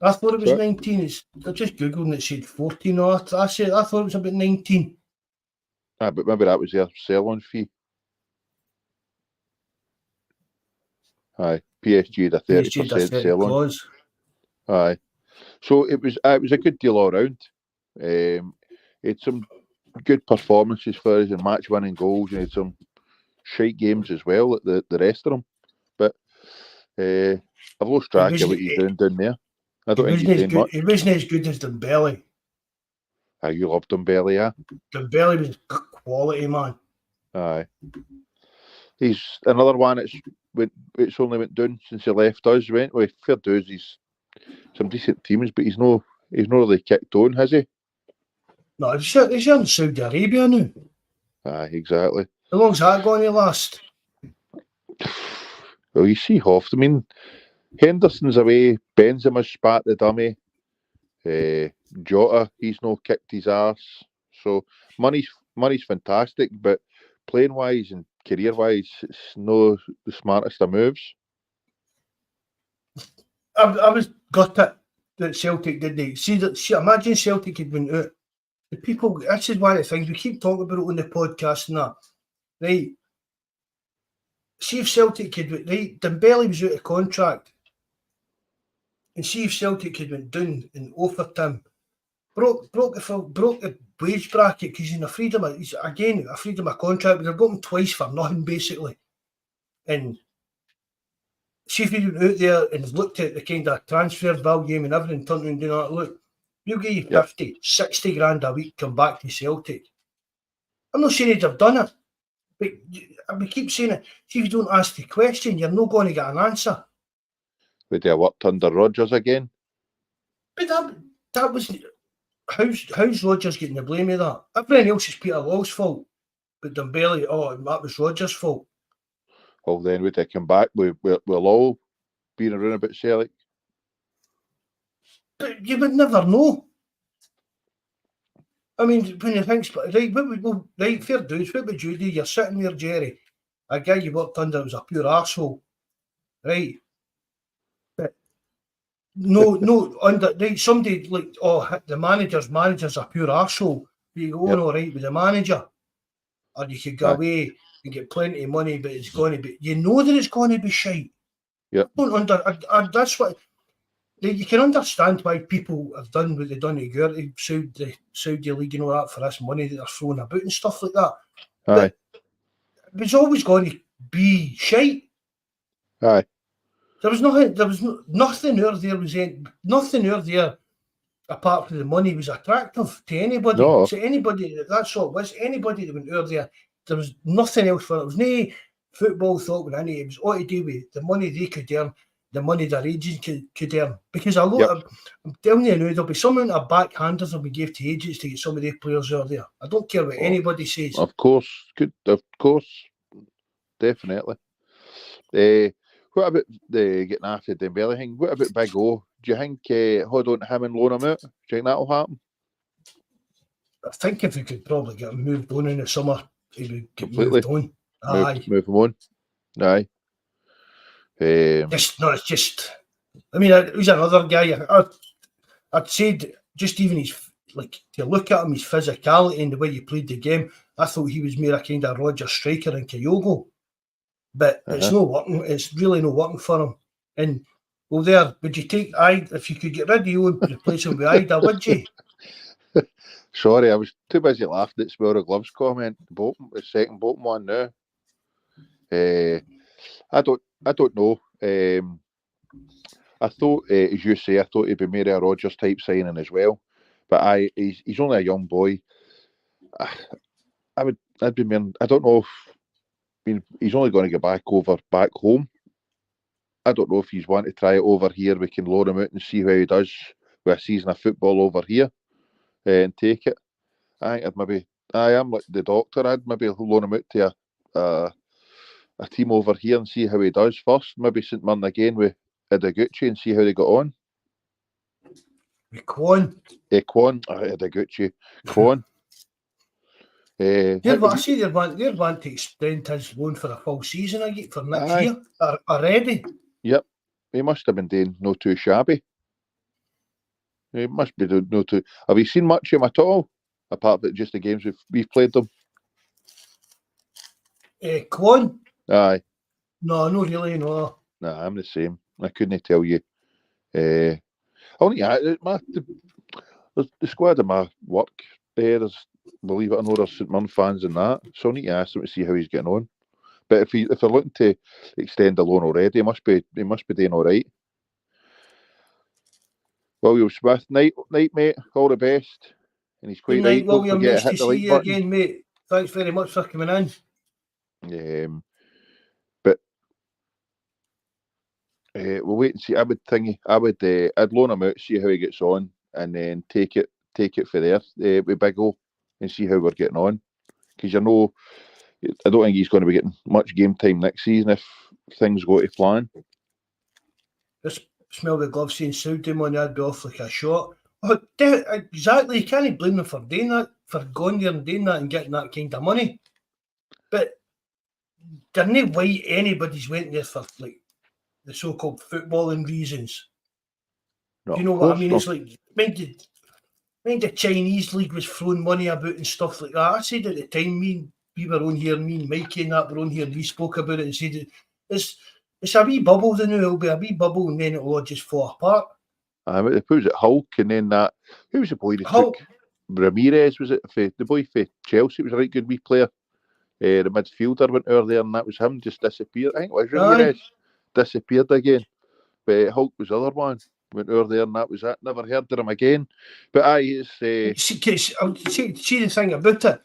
I thought it was 19. I just googled and it said 14. No, I thought it was about 19. But maybe that was their sell-on fee. Aye, PSG the 30% sell-on. Aye, so it was a good deal all round. Had some good performances for us and match-winning goals, and had some shite games as well at the rest of them. But I've lost track of what he's doing down there. I don't think he's doing much. He wasn't as good as Dembele. Aye, you loved Dembele, yeah? Dembele was quality, man. Aye. He's another one it's only went down since he left us. Well, fair dues, he's some decent teams, but he's not really kicked on, has he? No, he's in Saudi Arabia now. Aye, exactly. How long's that going to last? Well, you see Hoff. I mean, Henderson's away, Benzema's spat the dummy. Jota, he's no kicked his arse. So money's fantastic, but playing wise and career wise, it's no the smartest of moves. I was gutted that Celtic didn't see that. Imagine Celtic had been out. The people. This is one of the things we keep talking about it on the podcast and that. Right. See if Celtic had right. Dembele was out of contract, and see if Celtic had went down and offered him, broke the wage bracket because he's afraid of a contract. But they've got him twice for nothing basically, and. See if he went out there and looked at the kind of transfer value and everything, turned around and doing that. Look, we'll give you 50, 60 grand a week, come back to Celtic. I'm not saying he'd have done it, but we keep saying it. See if you don't ask the question, you're not going to get an answer. Would they have worked under Rodgers again? But that was... How's Rodgers getting the blame of that? Everything else is Peter Law's fault. But Dembele, that was Rodgers' fault. Well, then would they come back with all being around about Celtic? But you would never know. I mean, when you think, right, fair dues, what would you do? You're sitting there, Jerry, a guy you worked under was a pure arsehole, right? But right, somebody like, the manager's a pure arsehole. You go on all right with the manager, or you could go away and get plenty of money, but it's going to be, you know that it's going to be shite. Yeah. That's what you can understand why people have done what they've done to Gertie, Saudi League and all that for this money that they're throwing about and stuff like that. Aye. But it's always going to be shite. Aye. There was nothing out there apart from the money was attractive to anybody. No. So anybody, that's all it was. Anybody that went out there was nothing else for it. It was no football thought with any. It was all to do with the money they could earn, the money their agents could earn. Because I'm telling you now, there'll be some amount of backhanders that we gave to agents to get some of their players out there. I don't care what anybody says. Of course, definitely. What about getting after Dembele thing? What about Big O? Do you think hold on to him and loan him out? Do you think that'll happen? I think if we could probably get him moved on in the summer, he would get completely moved on. Aye. Move him on. Aye. It's just. I mean, he's another guy. I'd said just even his to look at him, his physicality and the way he played the game. I thought he was more a kind of Roger striker and Kyogo, but it's not working. It's really not working for him. And well, would you take if you could get rid of you and replace him with Ida? Would you? Sorry, I was too busy laughing at Smell the Gloves comment. The second bottom one now. I don't know. I thought, as you say, I thought he'd be more a Rodgers type signing as well. But he's only a young boy. I'd be mean. I don't know if he's only going to get back home. I don't know if he's want to try it over here. We can loan him out and see how he does with a season of football over here and take it. I am like the doctor. I'd maybe loan him out to a team over here and see how he does first. Maybe St Mirren again with Ideguchi and see how they got on. With Quan. Quan, Ideguchi, Quan. I see they're wanting to extend his loan for a full season again for next year already. Yep, he must have been doing no too shabby. He must be doing no too. Have you seen much of him at all? Apart from just the games we've played them. Quan? Aye. No, not really, no. Nah, I'm the same. I couldn't tell you. The squad of my work there's, believe it or not, there's St Mirren fans and that. So I need to ask them to see how he's getting on. But if they're looking to extend the loan already, he must be doing all right. William Smith, night mate, all the best. And he's quite right. William, nice to see you again, mate. Thanks very much for coming in. But we'll wait and see. I'd loan him out, see how he gets on, and then take it for there with Big O and see how we're getting on. Because I don't think he's going to be getting much game time next season if things go to plan. Just smell the gloves saying Saudi money, I'd be off like a shot. Oh, exactly, you can't blame them for doing that, for going there and doing that and getting that kind of money. But there's no way anybody's went there for like the so-called footballing reasons. No, do you know what I mean? It's like when the Chinese league was throwing money about and stuff like that. I said at the time, we were on here, me and Mikey and that were on here, and we spoke about it and said it's a wee bubble, then it'll be a wee bubble and then it'll all just fall apart. They put it Hulk and then that. Who was the boy that took Ramirez? Was it the boy for Chelsea? Was a right good wee player. The midfielder went over there and that was him, just disappeared. I think it was Ramirez. Disappeared again. But Hulk was the other one. Went over there and that was it. Never heard of him again. But see the thing about it,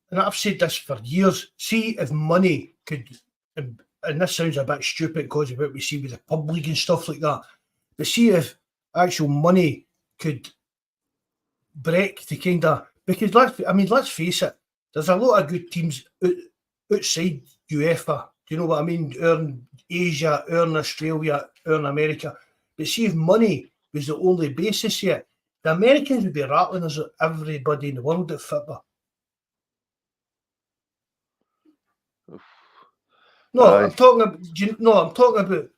and I've said this for years, see if money could, and this sounds a bit stupid because of what we see with the pub league and stuff like that, but see if actual money could break the kind of, because let's face it, there's a lot of good teams outside UEFA. Do you know what I mean? In Asia, in Australia, in America. But see if money was the only basis yet, the Americans would be rattling us at everybody in the world at football. I'm talking about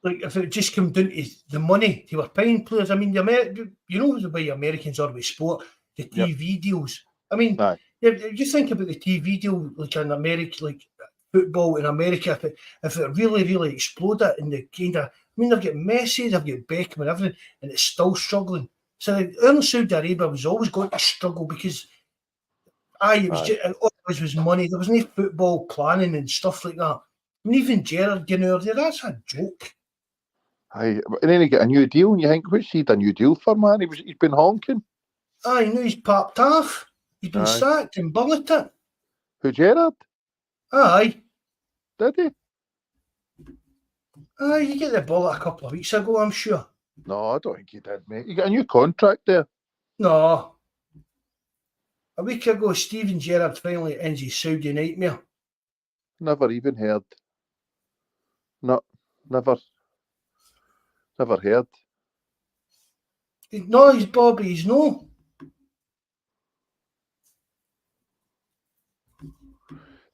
like if it just come down to the money they were paying players. I mean, the way Americans are with sport, the TV deals. I mean, if you think about the TV deal, like in America, like football in America, if it really, really exploded and the kind of, they've got Messi, they've got Beckham and everything, and it's still struggling. So Saudi Arabia was always going to struggle because it was money. There was no football planning and stuff like that. And even Gerrard getting over there, that's a joke. And then he got a new deal, and you think, what's he done a new deal for, man? He's been honking. Now he's popped off. He's been sacked and bulleted. Who, Gerrard? Aye. Did he? You get the bullet a couple of weeks ago, I'm sure. No, I don't think he did, mate. You got a new contract there. No. A week ago, Steven Gerrard finally ends his Saudi nightmare. Never even heard. No, never heard. No, he's Bobby, he's no.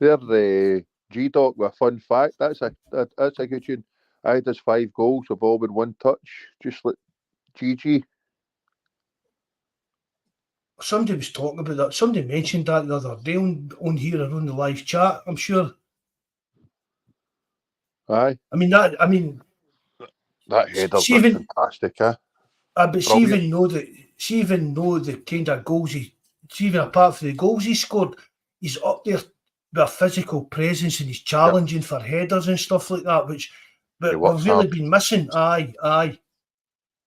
There's G-Doc with a fun fact. That's a good tune. I does 5 goals, with all with 1 touch, just like GG. Somebody was talking about that. Somebody mentioned that the other day on here or on the live chat, I'm sure. Aye. That header's fantastic, huh? But even know the kind of goals even apart from the goals he scored, he's up there with a physical presence and he's challenging for headers and stuff like that, but we've really been missing. Aye.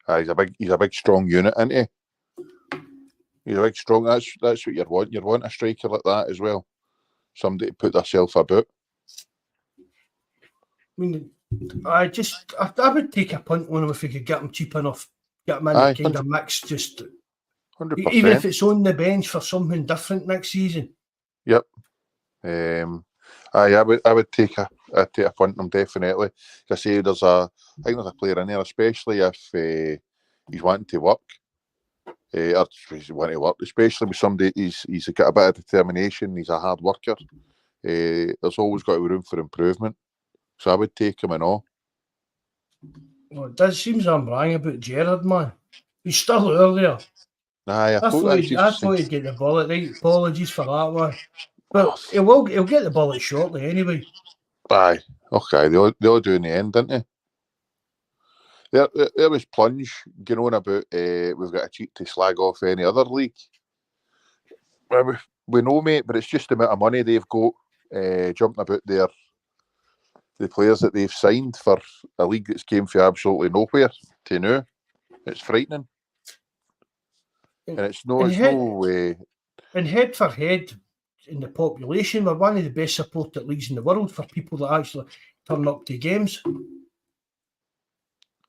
He's a big strong unit, isn't he? He's a big strong. That's what you want. You want a striker like that as well. Somebody to put themselves about. I would take a punt on him if we could get him cheap enough. Get him in the kind of mix, just 100%. Even if it's on the bench for something different next season. Yep. I would take a punt on him definitely. I say I think there's a player in there, especially if he's wanting to work. Or he's wanting to work, especially with somebody he's got a bit of determination. He's a hard worker. There's always got to be room for improvement. So I would take him and all. Well, it does seem I'm wrong about Gerrard, man. He's still earlier. Aye, I thought he'd get the bullet right. Apologies for that one. But he'll get the bullet shortly anyway. Aye, okay. They all do in the end, didn't they? There was Plunge going on about we've got a cheat to slag off any other league. Well, we know, mate, but it's just the amount of money they've got jumping about the players that they've signed for a league that's came from absolutely nowhere to now. It's frightening. And it's no way. And head for head in the population, we're one of the best supported leagues in the world for people that actually turn up to games.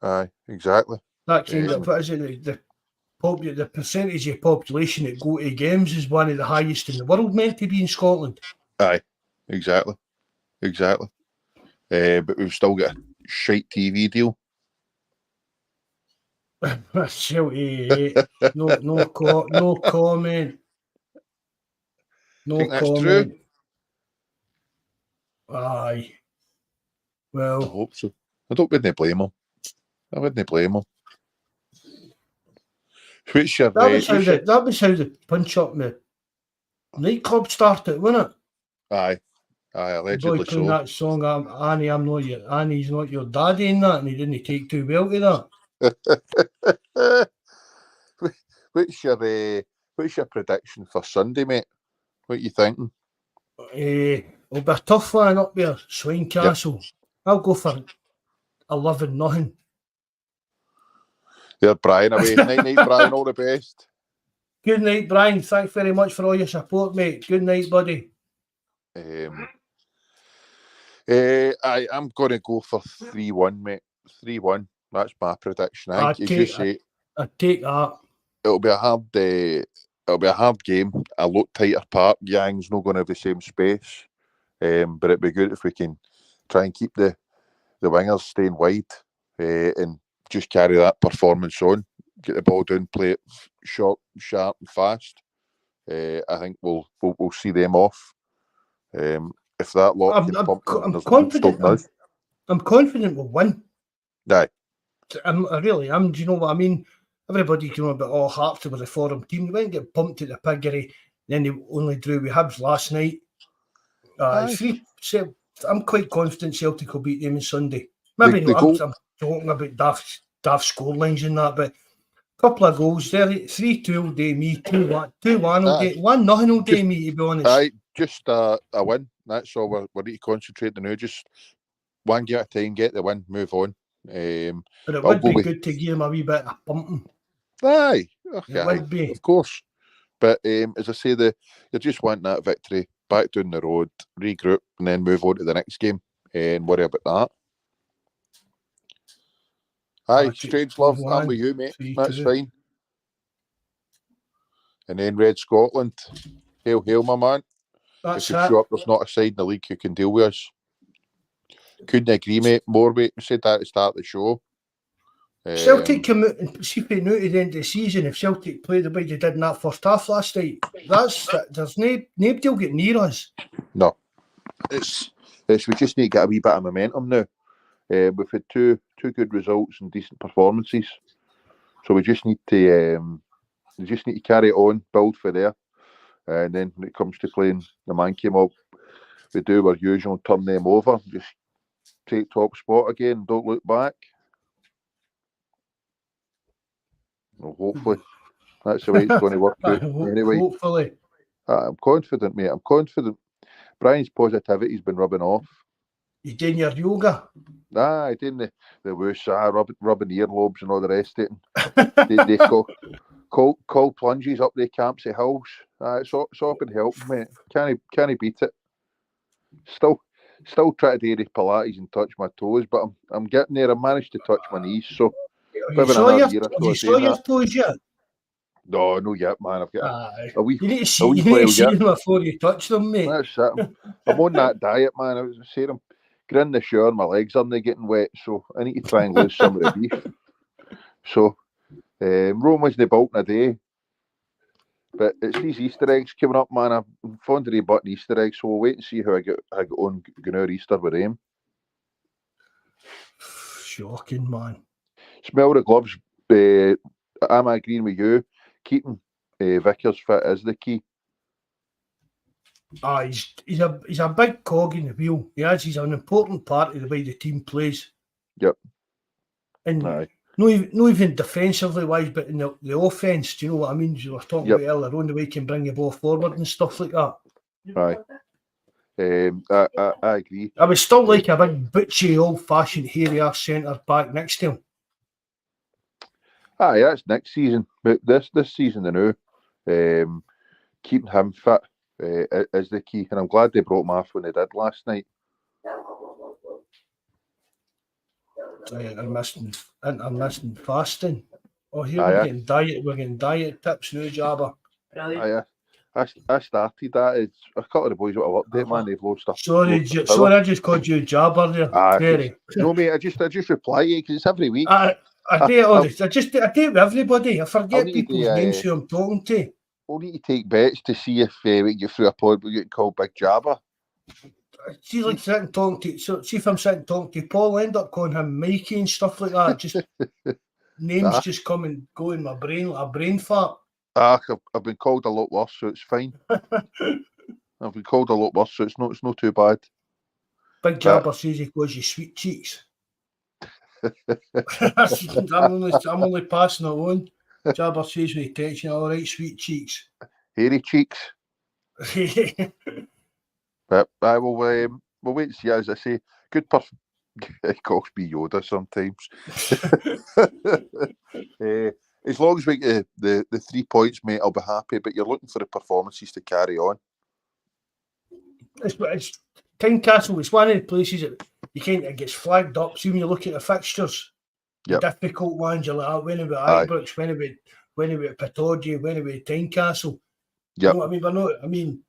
Aye, exactly. That kind of, what is it, the percentage of population that go to games is one of the highest in the world, meant to be in Scotland. Aye, exactly. But we've still got a shite TV deal. No comment. No Think that's comment. true? Aye. I Well, hope so. Wouldn't blame him. I wouldn't blame him. that was how the punch up in the nightclub started, wasn't it? Aye, allegedly Boy playing so. that song, Annie's not your daddy, and that, and he didn't take too well to that. What's your prediction for Sunday, mate? What are you thinking? It'll be a tough one up there, Swine Castle. Yep. I'll go for 11-0. There, Brian, away. Night, Brian, all the best. Good night, Brian. Thanks very much for all your support, mate. Good night, buddy. I'm going to go for 3-1, mate. 3-1. That's my prediction. I think, as you say, I take that. It'll be a hard game. A lot tighter park. Yang's not going to have the same space. But it'd be good if we can try and keep the wingers staying wide and just carry that performance on. Get the ball down, play it short, sharp, and fast. I think we'll see them off. If that lot can pump them, I'm confident. I'm confident we'll win. Aye. I really am. Do you know what I mean? Everybody can know about Hearts with the forum team. They went and get pumped at the piggery. Then they only drew with Hibs last night. I'm quite confident Celtic will beat them on Sunday. Maybe not. I'm talking about daft scorelines and that, but a couple of goals there. 3-2 will do me. 2-1 will do 1-0 will do me, to be honest. Aye, just a win. That's all we need to concentrate on now. Just one game at a time, get the win, move on. But it would be good to give them a wee bit of pumping. Aye, okay, it would be. Of course. But as I say, you just want that victory, back down the road, regroup, and then move on to the next game and worry about that. Aye, Strange Love, I'm with you, mate. That's fine. And then Red Scotland, hail, my man. That's if you show up, there's not a side in the league who can deal with us. Couldn't agree, mate. More, mate. We said that at the start of the show. Celtic come out and see if now to the end of the season, if Celtic played the way they did in that first half last night, there's nobody will get near us. No. It's we just need to get a wee bit of momentum now. We've had two good results and decent performances. So we just need to carry it on, build for there. And then when it comes to playing the Mankey mob, we do our usual, turn them over, just take top spot again, don't look back. Well, hopefully that's the way it's going to work out. Anyway, hopefully. I'm confident, mate. I'm confident. Brian's positivity's been rubbing off. You doing your yoga? I did the whoosh, rubbing earlobes and all the rest of it. they call plunges up the camps at Hills. It's all been helping, mate. Can't beat it. Still try to do the Pilates and touch my toes, but I'm getting there. I managed to touch my knees, so you saw your toes yet? No, no yet, man. I've got Aye. a wee You need to see, a wee you need to while see yet. them before you touch them, mate. That's it. I'm on that diet, man. I was saying I'm getting in the shower, my legs aren't getting wet, so I need to try and lose some of the beef. So, Rome wasn't built in a day, but it's these Easter eggs coming up, man. I'm fond of button Easter eggs, so we'll wait and see how I get on going out Easter with them. Shocking, man. Smell the gloves. I'm agreeing with you. Keeping Vickers fit is the key. He's a big cog in the wheel. He's an important part of the way the team plays. Yep. And Aye. not even defensively wise, but in the offence, do you know what I mean? You were talking about earlier on the way he can bring the ball forward and stuff like that. Aye. I agree. I would still like a big butchy, old-fashioned, hairy-ass centre back next to him. Aye, that's next season. But this season, I know, keeping him fit is the key. And I'm glad they brought him off when they did last night. Intermittent fasting. Oh, here Aye, we're getting diet tips now, Jabba. Aye, I started that. It's a couple of the boys will update, man. They've loads of stuff. Sorry, I just called you Jabba there. Terry. No, mate, I just reply to you because it's every week. I do it all this. I do it with everybody. I forget need people's to, names who I'm talking to. We'll need to take bets to see if we get through a pod, we get called Big Jabba. See, like sitting talking to. So, see if I'm sitting talking to Paul, I end up calling him Mikey and stuff like that. Just names just come and go in my brain like a brain fart. I've been called a lot worse, so it's fine. I've been called a lot worse, so it's not too bad. Big Jabba says he calls you sweet cheeks. I'm only passing along. Jabba says when he takes you, all right, sweet cheeks. Hairy cheeks. But I will. We'll wait and see. As I say, good person. It calls me Yoda sometimes. As long as we get the 3 points, mate, I'll be happy. But you're looking for the performances to carry on. It's Tynecastle. It's one of the places that you kind of gets flagged up. See when you look at the fixtures, the difficult ones. You're like, when about Ibrox, when about Pataudry, when about Tynecastle. You know what I mean? But no, I mean,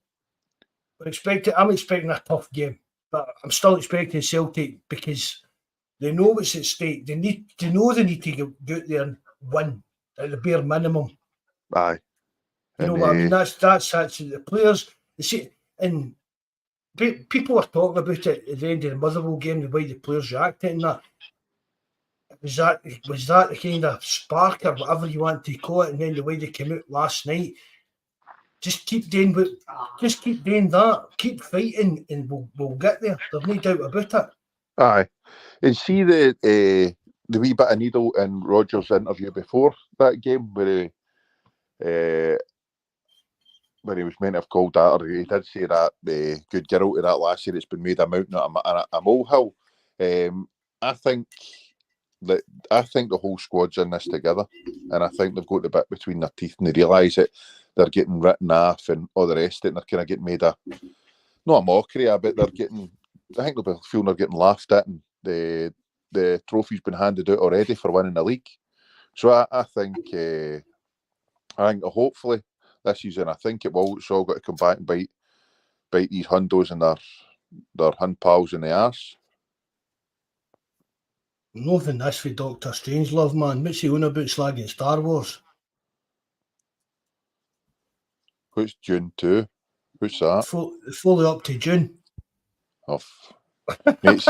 I'm expecting a tough game, but I'm still expecting Celtic because they know what's at stake. They need to go out there and win at the bare minimum. Aye. You know what I mean? That's actually the players. You see, and people were talking about it at the end of the Motherwell game, the way the players reacted and that. Was that the kind of spark or whatever you want to call it, and then the way they came out last night? Just keep doing that. Keep fighting, and we'll get there. There's no doubt about it. Aye, and see the wee bit of needle in Rodgers' interview before that game where he was meant to have called that, or he did say that good girl to that last year. It's been made a mountain and a molehill. I think the whole squad's in this together, and I think they've got the bit between their teeth and they realise that they're getting written off and all the rest of it, and they're kind of getting made not a mockery, but they're getting. I think they'll be feeling they're getting laughed at, and the trophy's been handed out already for winning the league. So I think hopefully this season, I think it will. It's all got to come back and bite these hundos and their hun pals in the arse. Nothing this for Dr. Strangelove, man. What's he on about slagging Star Wars? What's June 2? What's that? Fully up to June. Oh, mate,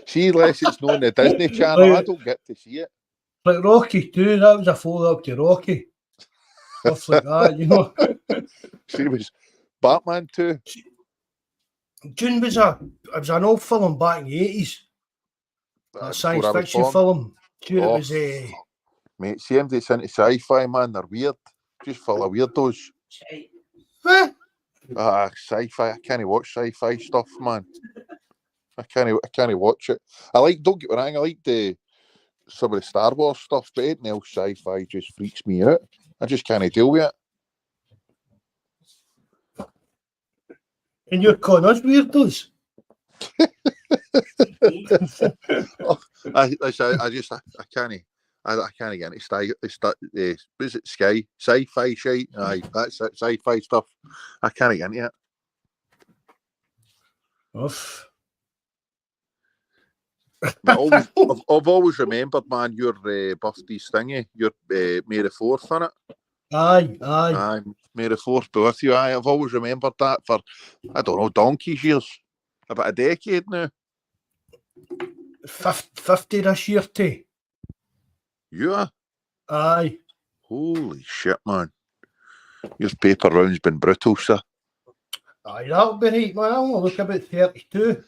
see, unless it's known the Disney Channel, I don't get to see it. Like Rocky 2, that was a follow up to Rocky. Stuff like that, you know. See, it was Batman 2. June was an old film back in the 80s. A science fiction film. Sure, it was mate, see him that's into sci-fi, man, they're weird. Just full of weirdos. Sci-fi. I can't watch sci-fi stuff, man. I can't watch it. Don't get me wrong, I like some of the Star Wars stuff, but anything else sci-fi just freaks me out. I just can't deal with it. And you're calling us weirdos? I can't. I can't get into is it Sky? Sci-fi shite? Aye, that's it, sci-fi stuff. I can't get into it. Oof. But I've always remembered, man, your birthday thingy, your May the 4th, innit? Aye. May the 4th be with you. Aye, I've always remembered that for, I don't know, donkey's years. About a decade now. 50 this year, too. You are? Aye. Holy shit, man. Your paper round's been brutal, sir. Aye, that'll be right, man. I'll only look about 32.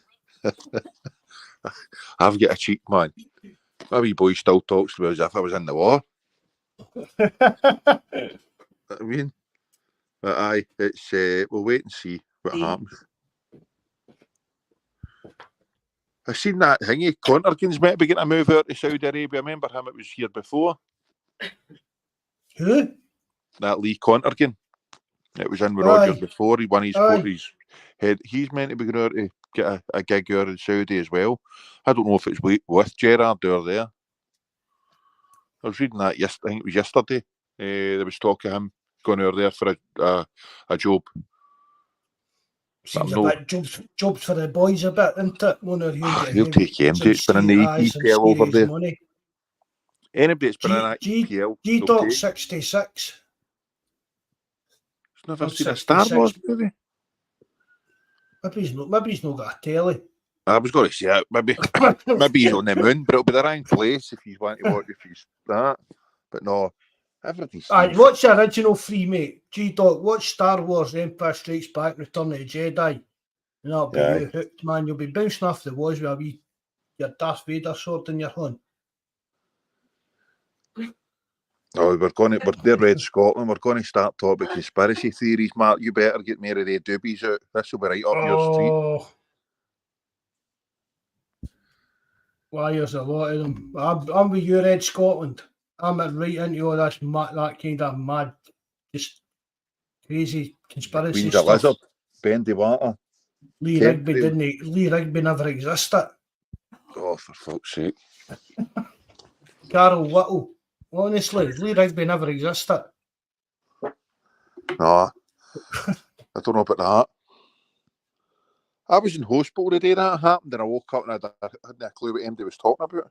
I've got a cheek, man. My wee boy still talks to me as if I was in the war. I mean, but aye, it's we'll wait and see what happens. I seen that thingy. Contergan's meant to be getting a move out to Saudi Arabia. I remember him. It was here before. Who? That Lee Contergan. It was in with Rogers before. He won his head. He's meant to be going out to get a gig out in Saudi as well. I don't know if it's with Gerrard or there. I was reading that yesterday. I think it was yesterday. There was talk of him going over there for a job. Seems a bit jobs for the boys a bit, isn't it? He'll take him. It's been in the EPL over there. Money. Anybody that's been in that EPL. G-Dog 66. He's never seen a Star Wars movie. Maybe he's not got a telly. I was going to say it. Maybe he's on the moon, but it'll be the wrong place if you want to watch if he's that. But no, everything's. Aye, watch the original free, mate. G-Dog, watch Star Wars, Empire Strikes Back, Return of the Jedi. And that'll be you hooked, man. You'll be bouncing off the walls with your Darth Vader sword in your hand. Oh, we're there, Red Scotland. We're going to start talking about conspiracy theories, Mark. You better get more of the doobies out. This will be right up your street. Why, there's a lot of them. I'm with you, Red Scotland. I'm right into all this that kind of mad, just crazy conspiracy Queen's stuff. A lizard, bendy water. Lee Rigby never existed. Oh, for fuck's sake. Carol Whittle. Honestly, Lee Rigby never existed. No. I don't know about that. I was in hospital the day that happened and I woke up and I hadn't a clue what MD was talking about.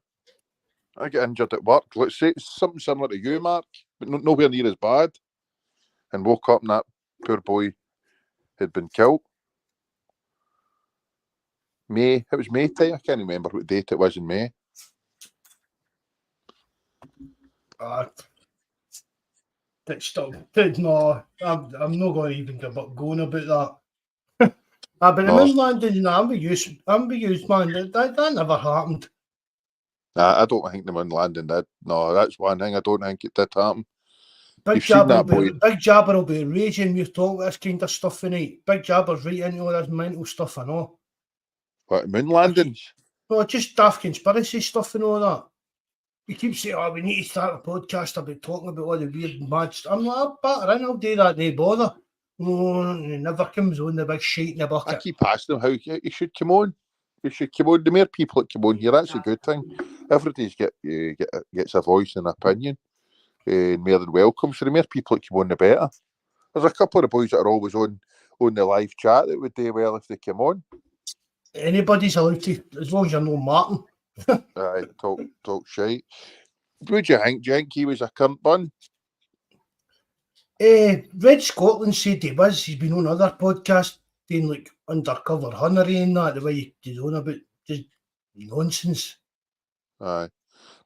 I get injured at work. Let's say it's something similar to you, Mark, but nowhere near as bad. And woke up and that poor boy had been killed. It was May time. I can't remember what date it was in May. No, I'm not going to even give up going about that. But the moon landing, I'm with you, man. That never happened. I don't think the moon landing did. No, that's one thing I don't think it did happen. Big Jabber will be raging. We've talked this kind of stuff tonight. Big Jabber's right into all this mental stuff, I know. What, moon landings? No, just daft conspiracy stuff and all that. We keep saying, we need to start a podcast about talking about all the weird mad stuff. I'm like, I'll do that, no bother. No, it never comes on the big shite in the bucket. I keep asking them how you should come on. You should come on. The more people that come on here, that's a good thing. Everybody's gets a voice and an opinion. More than welcome. So the more people that come on, the better. There's a couple of the boys that are always on the live chat that would do well if they come on. Anybody's allowed to, as long as you're no Martin. Aye, talk shite. What do you think? Do you think he was a cunt bun? Red Scotland said he was. He's been on other podcasts doing like undercover hunnery and that, the way he's on about just nonsense. Aye.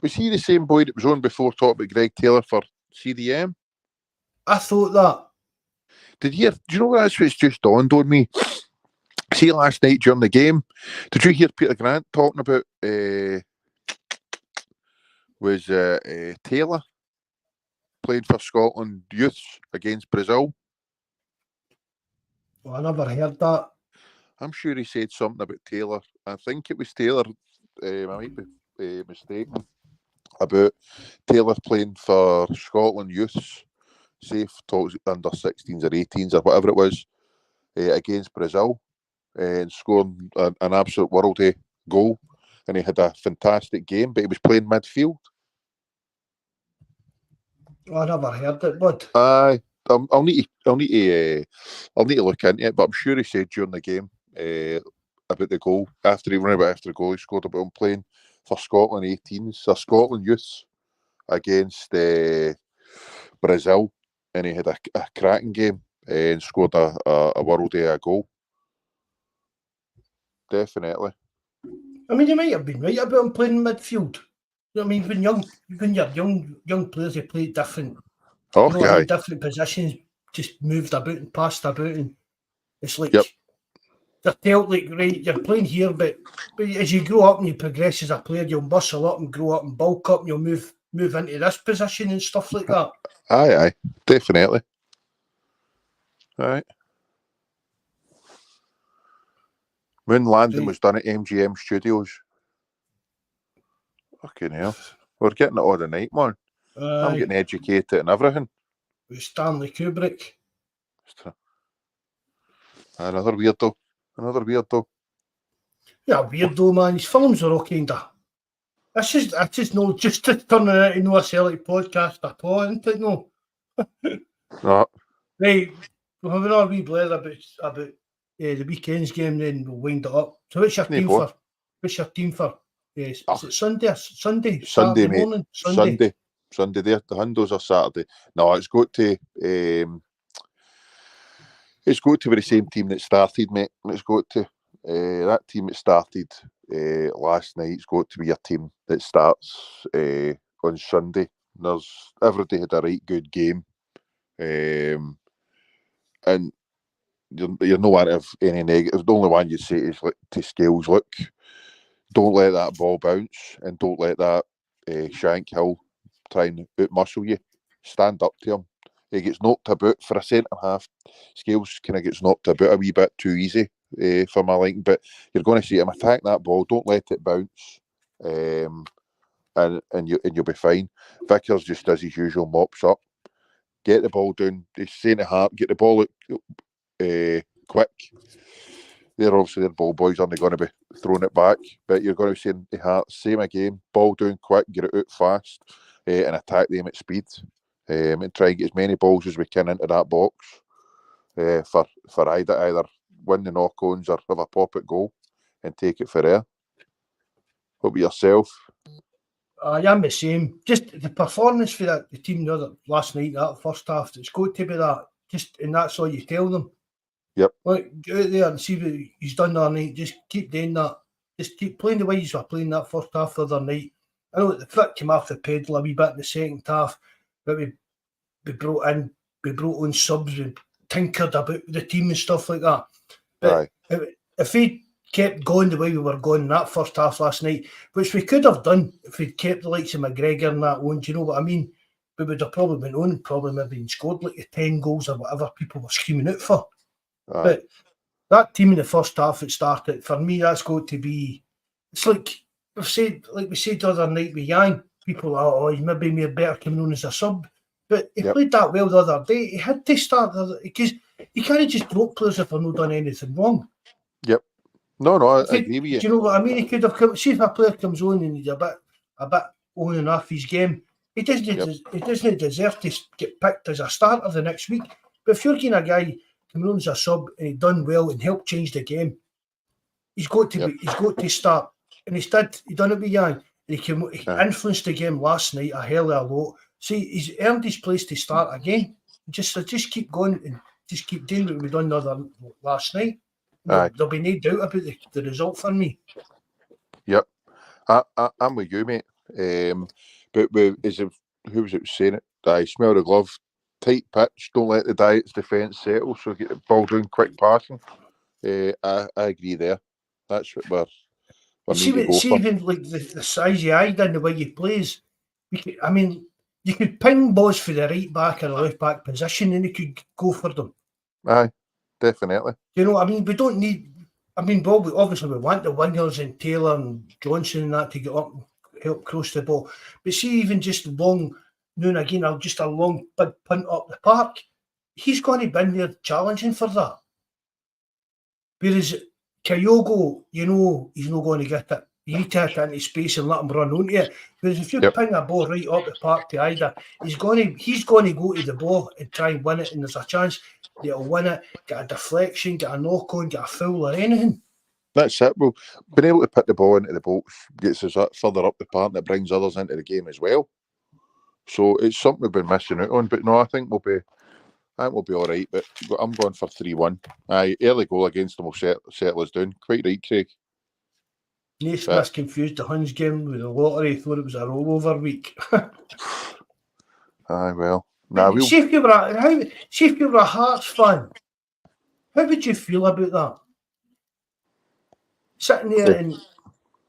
Was he the same boy that was on before talking about Greg Taylor for CDM? I thought that. Do you know what that's what's just dawned on me? See, last night during the game, did you hear Peter Grant talking about Taylor playing for Scotland youths against Brazil? Well, I never heard that. I'm sure he said something about Taylor. I think it was Taylor. I might be mistaken about Taylor playing for Scotland youths, safe talks under 16s or 18s or whatever it was, against Brazil. And scoring an absolute worldie goal, and he had a fantastic game, but he was playing midfield. I never heard it, bud. Aye, I'll need to look into it. But I'm sure he said during the game about the goal after the goal he scored about him playing for Scotland 18s or Scotland youths against Brazil, and he had a cracking game and scored a World Day goal. Definitely. I mean, you might have been right about him playing midfield. You know what I mean? When you're young players, they play different. Oh, you know what I aye. mean? Different positions, just moved about and passed about, and it's like Yep. they're told like, right, you're playing here, but as you grow up and you progress as a player, you'll muscle up and grow up and bulk up, and you'll move into this position and stuff like that. Aye, definitely. Right. When landing was done at MGM Studios. Fucking hell. We're getting it all the night, man. I'm getting educated and everything. With Stanley Kubrick. Another weirdo. Yeah, weirdo, man. His films are all kind of... I just know, just to turn it into a Celtic podcast at all, isn't it? No. No. Right, we're having a wee blur about the weekend's game, then we'll wind it up. So what's your team for? Yes, is it Sunday? Sunday, Saturday mate. morning? Sunday. There, the Hundos are Saturday. No, it's got to be the same team that started, mate. It's got to that team that started last night. It's got to be a team that starts on Sunday. Everybody had a right good game, and you're no one of any negative. The only one you'd say is like to Scales, look, don't let that ball bounce and don't let that Shank Hill try and out-muscle you. Stand up to him. He gets knocked about for a centre half. Scales kind of gets knocked about a wee bit too easy for my liking, but you're going to see him attack that ball. Don't let it bounce, and you'll be fine. Vickers just does his usual mops up, get the ball down. He's centre half, get the ball out quick. They're obviously their ball boys aren't going to be throwing it back, but you're going to see the Heart same again, ball down quick, get it out fast, and attack them at speed, and try and get as many balls as we can into that box for either win the knock-ons or have a pop at goal and take it for there. What about yourself? I am the same. Just the performance for the team last night, that first half, it's got to be that. And that's all you tell them. Yep. Like, go out there and see what he's done the other night. Just keep doing that. Just keep playing the way you were playing that first half the other night. I know the foot came off the pedal a wee bit in the second half, but we brought on subs, we tinkered about the team and stuff like that. But if we kept going the way we were going in that first half last night, which we could have done if we'd kept the likes of McGregor and that on, do you know what I mean? We would have probably been on, maybe scored like the 10 goals or whatever people were screaming out for. But that team in the first half that started, for me, that's got to be... It's like we said the other night with Yang, people are, he's maybe made better coming on as a sub. But he played that well the other day. He had to start, because you can't just drop players if they've not done anything wrong. Yep. No, I agree with you. Do you know what I mean? He could have come... See if a player comes on and he's a bit on and off his game, he doesn't deserve to get picked as a starter the next week. But if you're getting a guy coming on as a sub and he done well and helped change the game, he's got to start. And he done it with Yang. He influenced the game last night a hell of a lot. See, he's earned his place to start again. Just keep going and just keep doing what we done last night. There'll be no doubt about the result for me. Yep, I'm with you, mate. But who was it saying it? I smell the glove. Tight pitch. Don't let the Diets defence settle. So get the ball down, quick passing. I agree there. That's what we're see even like the size of eye and the way he plays. You could ping balls for the right back or the left back position, and he could go for them. Aye, definitely. You know, we don't need. Obviously we want the wingers and Taylor and Johnson and that to get up and help cross the ball. But see, even just long, now and again, or just a long big punt up the park, he's going to be in there challenging for that. Whereas Kyogo, he's not going to get it. You need to hit into space and let him run onto it. Because if you ping a ball right up the park to Ida, he's going to go to the ball and try and win it, and there's a chance that he'll win it, get a deflection, get a knock on, get a foul or anything. That's it. Well, being able to put the ball into the box gets us further up the park and it brings others into the game as well. So it's something we've been missing out on. But no, I think we'll be all right. But I'm going for 3-1. Aye, early goal against them will settle us down. Quite right, Craig. Naismith confused the Huns game with the lottery, thought it was a rollover week. Aye, well. See if you were a Hearts fan, how would you feel about that? Sitting there and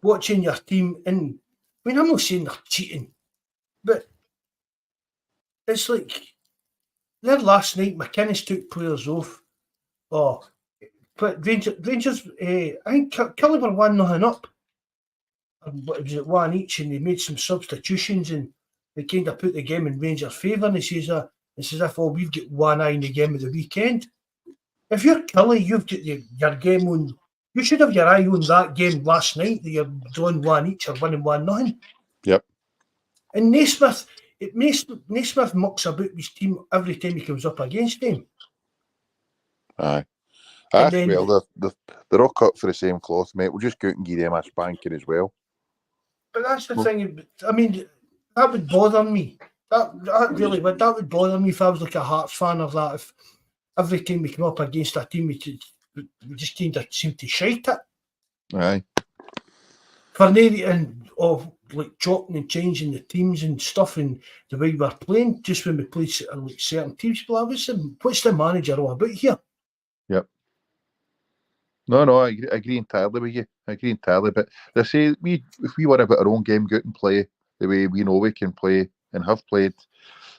watching your team, and I mean, I'm not saying they're cheating, but it's like there last night, McInnes took players off. But Rangers, I think Kelly were 1-0 up. What was it, 1 each, and they made some substitutions and they kind of put the game in Rangers' favour. And he says, it's as if, we've got one eye in the game of the weekend. If you're Kelly, you've got your game on. You should have your eye on that game last night that you're drawing 1 each or winning 1-0. Yep. And Naismith mucks about his team every time he comes up against him. Aye. Then, well, they're all cut for the same cloth, mate. We'll just go out and give them a spanking as well. But that's the thing. I mean, that would bother me. That really would. That would bother me if I was like a Hearts fan of that. If every time we come up against a team, we just kind of seem to shite it. Aye. For and like chopping and changing the teams and stuff and the way we're playing, just when we play like certain teams. But what's the manager all about here? Yep. No, I agree entirely with you. But they say if we were about our own game, go out and play the way we know we can play and have played.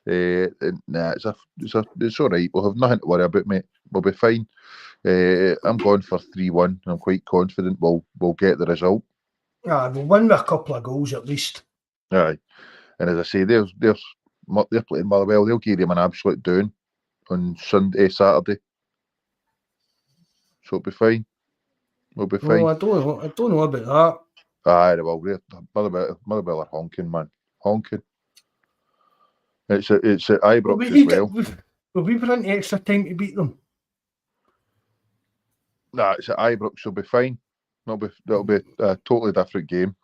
It's all right. We'll have nothing to worry about, mate. We'll be fine. I'm going for 3-1. I'm quite confident we'll get the result. We'll win with a couple of goals at least. Aye, and as I say, they're playing well. They'll give them an absolute down on Saturday. So it'll be fine. We'll be fine. I don't know about that. Aye, well, Motherwell are honking, man. Honking. It's at Ibrox as well. Will we run into extra time to beat them? Nah, it's at Ibrox, so it'll be fine. That'll be a totally different game.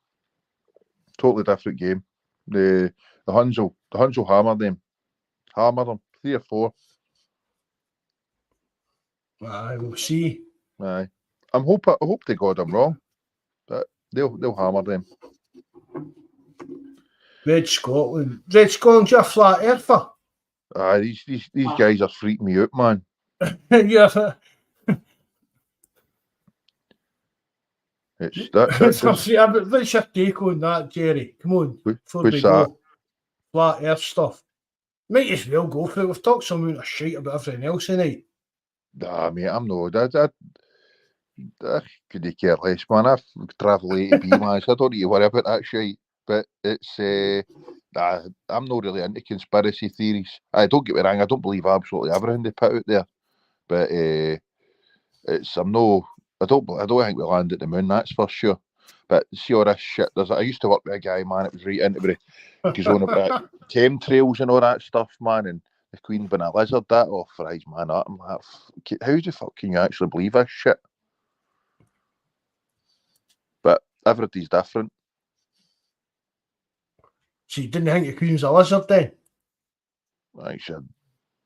The Huns will hammer them. 3 or 4. Aye, we'll see. Aye. I hope they got them wrong. But they'll hammer them. Red Scotland's a flat earther. Aye, these guys are freaking me out, man. Yeah. What's your take on that, Jerry? Come on, before we go. Flat earth stuff. Might as well go for it. We've talked some amount of shit about everything else tonight. Nah, mate, I'm not. I couldn't care less, man. I've travelled A to B, man, so I don't need to worry about that shit. But it's I'm not really into conspiracy theories. I don't get me wrong, I don't believe absolutely everything they put out there. But I don't think we land at the moon, that's for sure. But see all this shit. I used to work with a guy, man, it was right into it. He's on about chemtrails and all that stuff, man, and the Queen being a lizard, that for eyes, man. I'm like, how the fuck can you actually believe this shit? But everybody's different. So you didn't think the Queen's a lizard then? I think she's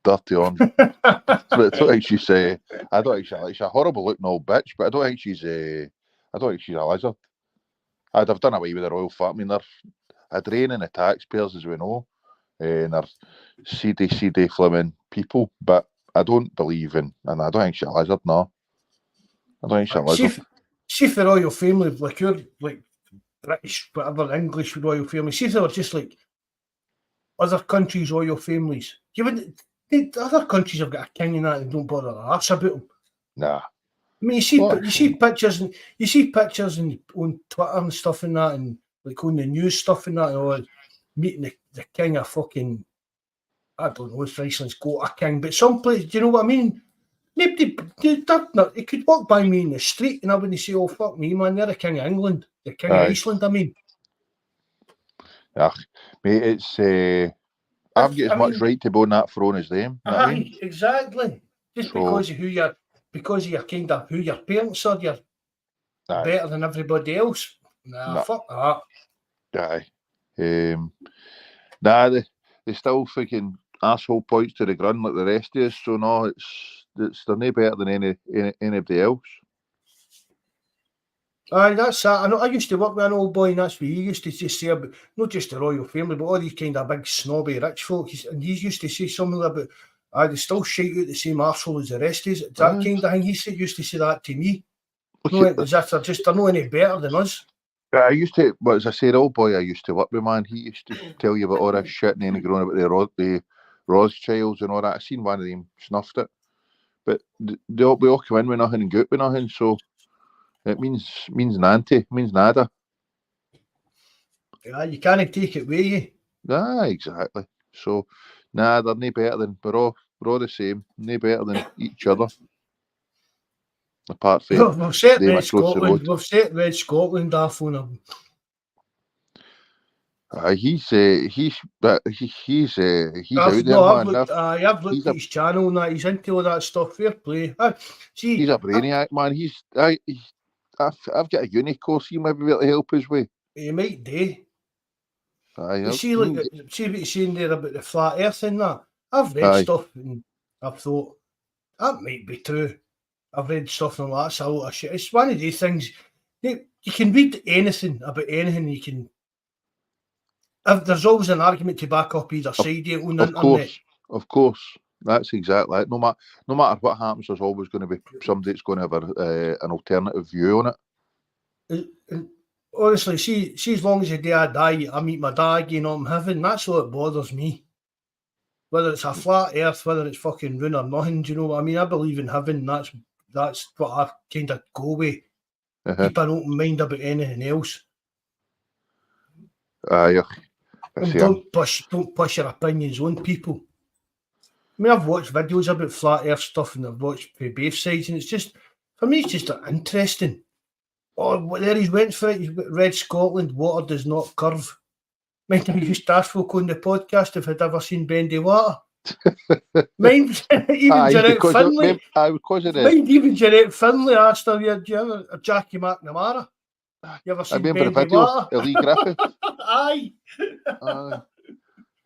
dirty on. But I don't think she's she's a horrible looking old bitch, but I don't think she's a lizard. I'd have done away with the royal family. I mean, they're draining the taxpayers, as we know, and they're seedy flaming people. But I don't believe in, and I don't think she's a lizard. No, I don't think she's a lizard. See for royal family, like you're like British, whatever English royal family. See if they were just like other countries' royal families. Other countries have got a king and that and don't bother their arse about them. Nah. I mean, you see pictures on Twitter and stuff and that, and like on the news stuff and that, or meeting the king of fucking, I don't know if Iceland's got a king, but some place, do you know what I mean? Maybe he could walk by me in the street and I wouldn't say, "Oh fuck me, man, they're the king of England." The King of Iceland, I mean. Ach, mate, it's I've got as much right to be on that throne as them. You know what I mean? Exactly. Just because of your kind of who your parents are, you're better than everybody else. Nah, fuck that. Aye. They still fucking asshole points to the ground like the rest of us. So no, they're no better than anybody else. Aye, that's that. I know. I used to work with an old boy, and that's what he used to just say about not just the royal family, but all these kind of big snobby rich folk. And he used to say something about, they still shite out the same arsehole as the rest of us. It's that kind of thing. He used to say that to me. No, as if they're not any better than us. I used to, but as I said, old boy I used to work with, man, he used to tell you about all this shit and then growing about the Rothschilds and all that. I seen one of them snuffed it. But we all come in with nothing and go out with nothing, so it means nada. Yeah, you can't take it with you. Exactly. So, they're no better than, we're all the same, no better than each other. Apart from we've set Red Scotland. We've set Red Scotland off on him. He's out there, man. I've looked at his channel and that. He's into all that stuff. Fair play. See, he's a brainiac, man. I've got a uni course he might be able to help us with. He might do. See what you're saying there about the flat earth and that. I've read stuff and I've thought, that might be true. I've read stuff and that's a lot of shit. It's one of these things. You can read anything about anything. You can. There's always an argument to back up either side on the internet. Of course. That's exactly it. No matter what happens, there's always going to be somebody that's going to have an alternative view on it. And honestly, see, as long as the day I die, I meet my dad again on heaven. That's all that bothers me. Whether it's a flat earth, whether it's fucking ruin or nothing, do you know what I mean? I believe in heaven. That's what I kind of go with. Keep an open mind about anything else. And don't push your opinions on people. I mean, I've watched videos about flat earth stuff and I've watched for both sides, and it's just, for me, it's just interesting. Oh, there he went for it. He's got Red Scotland, water does not curve. Mind I used to ask folk on the podcast if I'd ever seen bendy water. Mind even Jeanette Finlay. Mind even Jeanette Finlay asked her, do you ever Jackie McNamara? You ever seen bendy water? Lee Griffith. Aye.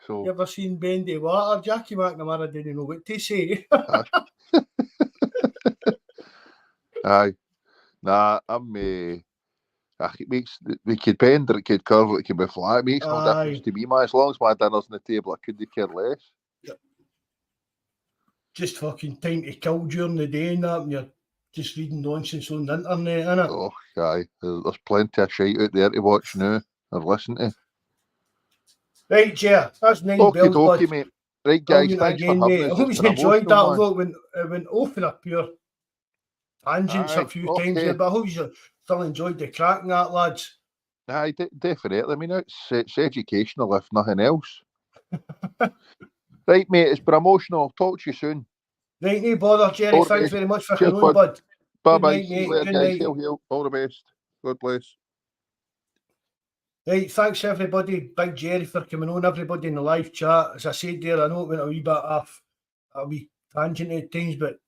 So. You ever seen bendy water? Jackie McNamara didn't know what to say. Aye. Nah, it makes, we could bend or it could curve, it could be flat. It makes no difference to me, man. As long as my dinner's on the table, I couldn't care less. Yep. Just fucking time to kill during the day and that, and you're just reading nonsense on the internet, innit? Oh, aye. There's plenty of shite out there to watch now or listen to. Right, Jer, that's 9 bells, bud. Mate. Right, guys, thanks for having us. I hope you enjoyed that, although it went off in a pure tangents a few times there, but I hope you still enjoyed the crack and that, lads. Aye, definitely. I mean, it's educational, if nothing else. Right, mate, it's been emotional. Talk to you soon. Right, no bother, Jerry. Thanks very much for coming on, bud. Bye-bye. Good night. Hail. All the best. God bless. Right, thanks everybody. Big Jerry for coming on, everybody in the live chat. As I said there, I know it went a wee bit off, a wee tangent at times, but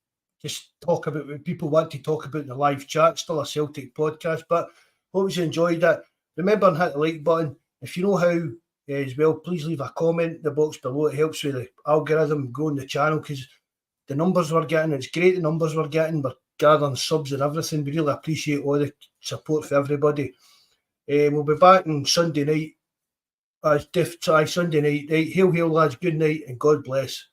just talk about what people want to talk about in the live chat. Still a Celtic podcast, but hope you enjoyed it. Remember and hit the like button. If you know how as well, please leave a comment in the box below. It helps with the algorithm growing the channel because the numbers we're getting, it's great the numbers we're getting. We're gathering subs and everything. We really appreciate all the support for everybody. We'll be back on Sunday night. Sunday night. Right. Hail, lads. Good night and God bless.